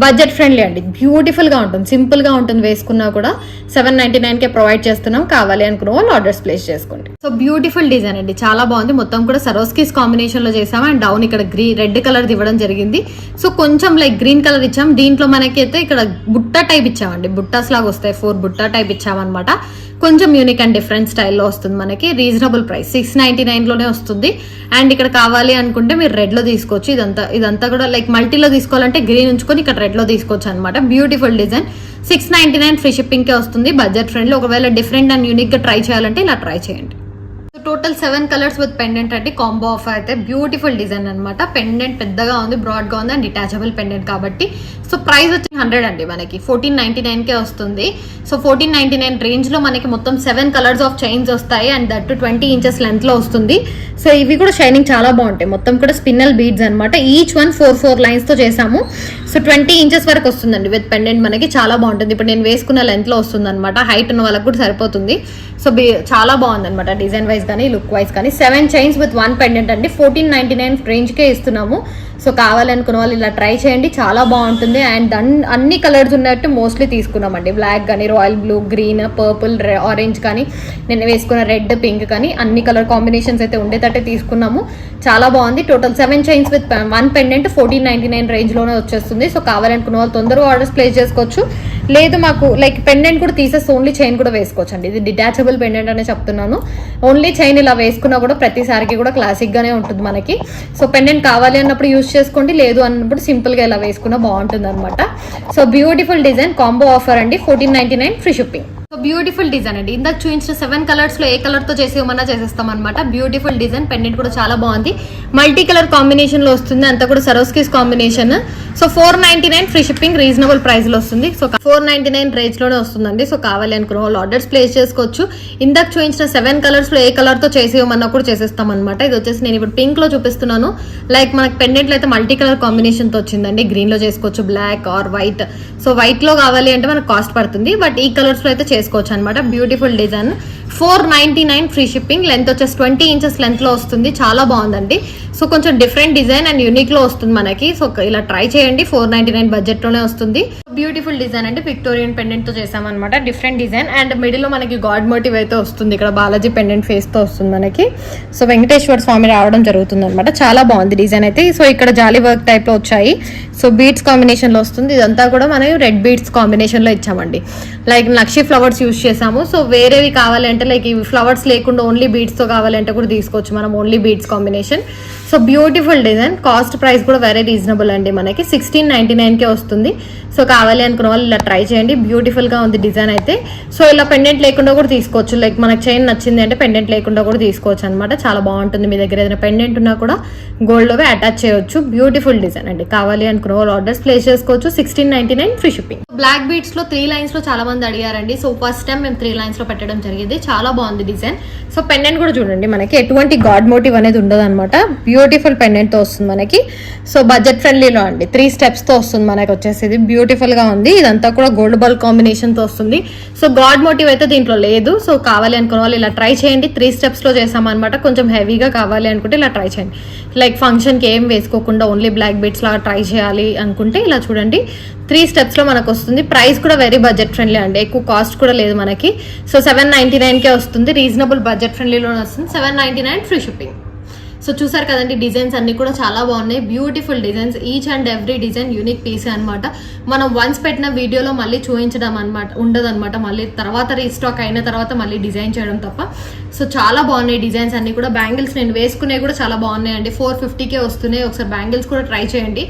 బడ్జెట్ ఫ్రెండ్లీ అండి, బ్యూటిఫుల్గా ఉంటుంది, సింపుల్గా ఉంటుంది, వేసుకున్నా కూడా 799కే ప్రొవైడ్ చేస్తున్నాం. కావాలి అనుకున్న వాళ్ళు ఆర్డర్స్ ప్లేస్ చేసుకోండి. సో బ్యూటిఫుల్ డిజైన్ అండి, చాలా బాగుంది. మొత్తం కూడా సరోస్కీస్ కాంబినేషన్లో చేసాము అండ్ డౌన్ ఇక్కడ రెడ్ కలర్ ఇవ్వడం జరిగింది. సో కొంచెం లైక్ గ్రీన్ కలర్ ఇచ్చాం. దీంట్లో మనకి అయితే ఇక్కడ బుట్ట టైప్ ఇచ్చామండి, బుట్టాస్ లాగా వస్తాయి, 4 బుట్ట టైప్ ఇచ్చామన్నమాట. కొంచెం యూనిక్ అండ్ డిఫరెంట్ స్టైల్లో వస్తుంది మనకి. రీజనబుల్ ప్రైస్ 699లోనే వస్తుంది. అండ్ ఇక్కడ కావాలి అనుకుంటే మీరు రెడ్లో తీసుకోవచ్చు. ఇదంతా కూడా లైక్ మల్టీలో తీసుకోవాలంటే గ్రీన్ ఉంచుకొని ఇక్కడ రెడ్లో తీసుకోవచ్చు అనమాట. బ్యూటిఫుల్ డిజైన్, 699 ఫ్రీ షిప్పింగ్కే వస్తుంది. Budget friendly. ఒకవేళ డిఫరెంట్ అండ్ యూనిక్గా ట్రై చేయాలంటే ఇలా ట్రై చేయండి. టోటల్ 7 కలర్స్ విత్ పెండెంట్ అండి. కాంబో ఆఫర్ అయితే బ్యూటిఫుల్ డిజైన్ అనమాట. పెండెంట్ పెద్దగా ఉంది, బ్రాడ్ గా ఉంది అండ్ డిటాచబుల్ పెండెంట్ కాబట్టి. సో ప్రైస్ వచ్చి 100 అండి, మనకి 1499కే వస్తుంది. సో 1499 రేంజ్ లో మనకి మొత్తం 7 కలర్స్ ఆఫ్ చైన్స్ వస్తాయి అండ్ దట్ 20 ఇంచెస్ లెంత్ లో వస్తుంది. సో ఇవి కూడా షైనింగ్ చాలా బాగుంటాయి. మొత్తం కూడా స్పిన్నల్ బీడ్స్ అనమాట. ఈచ్ వన్ 4 లైన్స్ తో చేసాము. సో 20 ఇంచెస్ వరకు వస్తుందండి విత్ పెండెంట్. మనకి చాలా బాగుంటుంది. ఇప్పుడు నేను వేసుకున్న లెంత్ లో వస్తుంది అనమాట. హైట్ ఉన్న వాళ్ళకి కూడా సరిపోతుంది. సో చాలా బాగుంది అనమాట, డిజైన్ వైజ్ కానీ లుక్ వైజ్ కానీ. 7 చైన్స్ విత్ 1 పెండెంట్ అండి. 1499 రేంజ్కే ఇస్తున్నాము. సో కావాలనుకున్న వాళ్ళు ఇలా ట్రై చేయండి, చాలా బాగుంటుంది. అండ్ అన్ని కలర్స్ ఉన్నట్టు మోస్ట్లీ తీసుకున్నామండి. బ్లాక్ కానీ, royal blue, green, purple, orange కానీ, నేను వేసుకున్న రెడ్, పింక్ కానీ అన్ని కలర్ కాంబినేషన్స్ అయితే ఉండేటట్టే తీసుకున్నాము. చాలా బాగుంది. టోటల్ 7 చైన్స్ విత్ 1 పెండెంట్ 1499 రేంజ్లోనే వచ్చేస్తుంది. సో కావాలనుకున్న వాళ్ళు తొందరగా ఆర్డర్స్ ప్లేస్ చేసుకోవచ్చు. లేదు మాకు లైక్ పెండెంట్ కూడా తీసేసి ఓన్లీ చైన్ కూడా వేసుకోవచ్చు అండి. ఇది డిటాచబుల్ పెండెంట్ అనే చెప్తున్నాను. ఓన్లీ చైన్ ఇలా వేసుకున్నా కూడా ప్రతిసారికి కూడా క్లాసిక్ గానే ఉంటుంది మనకి. సో పెండెంట్ కావాలి అన్నప్పుడు యూజ్ చేసుకోండి, లేదు అన్నప్పుడు సింపుల్ గా ఇలా వేసుకున్నా బాగుంటుంది అనమాట. So beautiful design, combo offer అండి. 1499 free shipping. So beautiful design అండి. ఇందాక చూపించిన 7 కలర్స్ లో ఏ కలర్ తో చేసేమన్నా చేసేస్తాం అనమాట. బ్యూటిఫుల్ డిజైన్, పెండెంట్ కూడా చాలా బాగుంది. మల్టీ కలర్ కాంబినేషన్ లో వస్తుంది. అంతా కూడా Swarovskis combination. So 499 free shipping, reasonable price లో వస్తుంది. సో 499 రేంజ్ లోనే వస్తుందండి. సో కావాలి అనుకున్న వాళ్ళు ఆర్డర్స్ ప్లేస్ చేసుకోవచ్చు. ఇందాక చూపించిన 7 కలర్స్ లో ఏ కలర్ తో చేసేయమన్నా కూడా చేసేస్తాం అనమాట. ఇది వచ్చేసి నేను ఇప్పుడు పింక్ లో చూపిస్తున్నాను. లైక్ మనకి పెండెంట్ లో అయితే మల్టీ కలర్ కాంబినేషన్ తో వచ్చిందండి. గ్రీన్ లో చేసుకోవచ్చు, black or white. So white లో కావాలి అంటే మనకు కాస్ట్ పడుతుంది, బట్ ఈ కలర్స్ లో అయితే చేసుకోవచ్చు అనమాట. Beautiful design, 499 free shipping. Length వచ్చేసి 20 ఇంచెస్ లెంత్ లో వస్తుంది. చాలా బాగుందండి. సో కొంచెం డిఫరెంట్ డిజైన్ అండ్ యూనిక్ లో వస్తుంది మనకి. సో ఇలా ట్రై చేయండి, 499 బడ్జెట్ లోనే వస్తుంది. బ్యూటిఫుల్ డిజైన్ అంటే విక్టోరియన్ పెండెంట్ తో చేసామన్నమాట. డిఫరెంట్ డిజైన్ అండ్ మిడిల్ లో మనకి గాడ్ మోటివ్ అయితే వస్తుంది. ఇక్కడ బాలాజీ పెండెంట్ ఫేస్ తో వస్తుంది మనకి. సో వెంకటేశ్వర స్వామి రావడం జరుగుతుంది అనమాట. చాలా బాగుంది డిజైన్ అయితే. సో ఇక్కడ జాలీ వర్క్ టైప్ లో వచ్చాయి. సో బీడ్స్ కాంబినేషన్ లో వస్తుంది. ఇదంతా కూడా మనం రెడ్ బీడ్స్ కాంబినేషన్ లో ఇచ్చామండి. లైక్ నక్షి ఫ్లవర్స్ యూజ్ చేసాము. సో వేరేవి కావాలంటే లైక్ ఇవి ఫ్లవర్స్ లేకుండా ఓన్లీ బీడ్స్ తో కావాలంటే కూడా తీసుకోవచ్చు మనం, only beads combination. So beautiful design, cost price కూడా వెరీ రీజనబుల్ అండి. మనకి 1699కే వస్తుంది. సో కావాలి అనుకున్న వాళ్ళు ఇలా ట్రై చేయండి. బ్యూటిఫుల్ గా ఉంది డిజైన్ అయితే. సో ఇలా పెండెంట్ లేకుండా కూడా తీసుకోవచ్చు. లైక్ మనకి చైన్ నచ్చింది అంటే పెండెంట్ లేకుండా కూడా తీసుకోవచ్చు అనమాట. చాలా బాగుంటుంది. మీ దగ్గర ఏదైనా పెండెంట్ ఉన్నా కూడా గోల్డ్ లోవే అటాచ్ చేయొచ్చు. బ్యూటిఫుల్ డిజైన్ అండి. కావాలి అనుకున్న వాళ్ళు ఆర్డర్స్ ప్లేస్ చేసుకోవచ్చు. 1699 ఫ్రీ షిప్పింగ్. బ్లాక్ బీడ్స్ లో 3 లైన్స్ లో చాలా మంది అడిగారండి. సో ఫస్ట్ టైం మేము 3 లైన్స్ లో పెట్టడం జరిగింది. చాలా బాగుంది డిజైన్. సో పెండెంట్ కూడా చూడండి, మనకి ఎటువంటి గాడ్ మోటివ్ అనేది ఉండదు అనమాట. బ్యూటిఫుల్ పెండెంట్ తో వస్తుంది మనకి. సో బడ్జెట్ ఫ్రెండ్లీలో అండి, 3 స్టెప్స్ తో వస్తుంది మనకి వచ్చేసి. ఇది బ్యూటిఫుల్ గా ఉంది. ఇదంతా కూడా గోల్డ్ బాల్ కాంబినేషన్ తో వస్తుంది. సో గాడ్ మోటివ్ అయితే దీంట్లో లేదు. సో కావాలి అనుకున్న వాళ్ళు ఇలా ట్రై చేయండి. 3 స్టెప్స్ లో చేసామన్నమాట. కొంచెం హెవీగా కావాలి అనుకుంటే ఇలా ట్రై చేయండి. లైక్ ఫంక్షన్ కి ఏం వేసుకోకుండా ఓన్లీ బ్లాక్ బీడ్స్ లాగా ట్రై చేయాలి అనుకుంటే ఇలా చూడండి. 3 స్టెప్స్ లో మనకు వస్తుంది. ప్రైస్ కూడా వెరీ బడ్జెట్ ఫ్రెండ్లీ అండి. ఎక్కువ కాస్ట్ కూడా లేదు మనకి. సో 799కే వస్తుంది. రీజనబుల్ బడ్జెట్ ఫ్రెండ్లీలోనే వస్తుంది. 799 ఫ్రీ షిప్పింగ్. సో చూసారు కదండి, డిజైన్స్ అన్ని కూడా చాలా బాగున్నాయి. Beautiful designs, each and every design unique piece అనమాట. మనం వన్స్ పెట్టిన వీడియోలో మళ్ళీ చూపించడం అనమాట ఉండదు అనమాట. మళ్ళీ తర్వాత రీస్టాక్ అయిన తర్వాత మళ్ళీ డిజైన్ చేయడం తప్ప. సో చాలా బాగున్నాయి డిజైన్స్ అన్ని కూడా. బ్యాంగిల్స్ నేను వేసుకునే కూడా చాలా బాగున్నాయండి. 450కే వస్తున్నాయి. ఒకసారి బ్యాంగిల్స్ కూడా ట్రై చేయండి.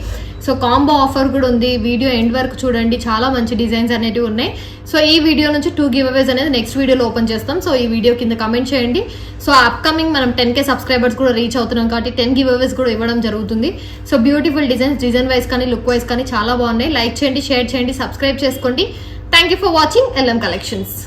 సో కాంబో ఆఫర్ కూడా ఉంది. వీడియో ఎండ్ వరకు చూడండి, చాలా మంచి డిజైన్స్ అనేవి ఉన్నాయి. సో ఈ వీడియో నుంచి 2 గివ్ అవేస్ అనేది నెక్స్ట్ వీడియోలో ఓపెన్ చేస్తాం. సో ఈ వీడియో కింద కమెంట్ చేయండి. సో అప్కమింగ్ మనం 10K సబ్స్క్రైబర్స్ కూడా రీచ్ అవుతున్నాం కాబట్టి 10 గివ్ అవేస్ కూడా ఇవ్వడం జరుగుతుంది. So beautiful designs, design wise కానీ లుక్ వైజ్ కానీ చాలా బాగున్నాయి. లైక్ చేయండి, షేర్ చేయండి, సబ్స్క్రైబ్ చేసుకోండి. Thank you for watching LM collections.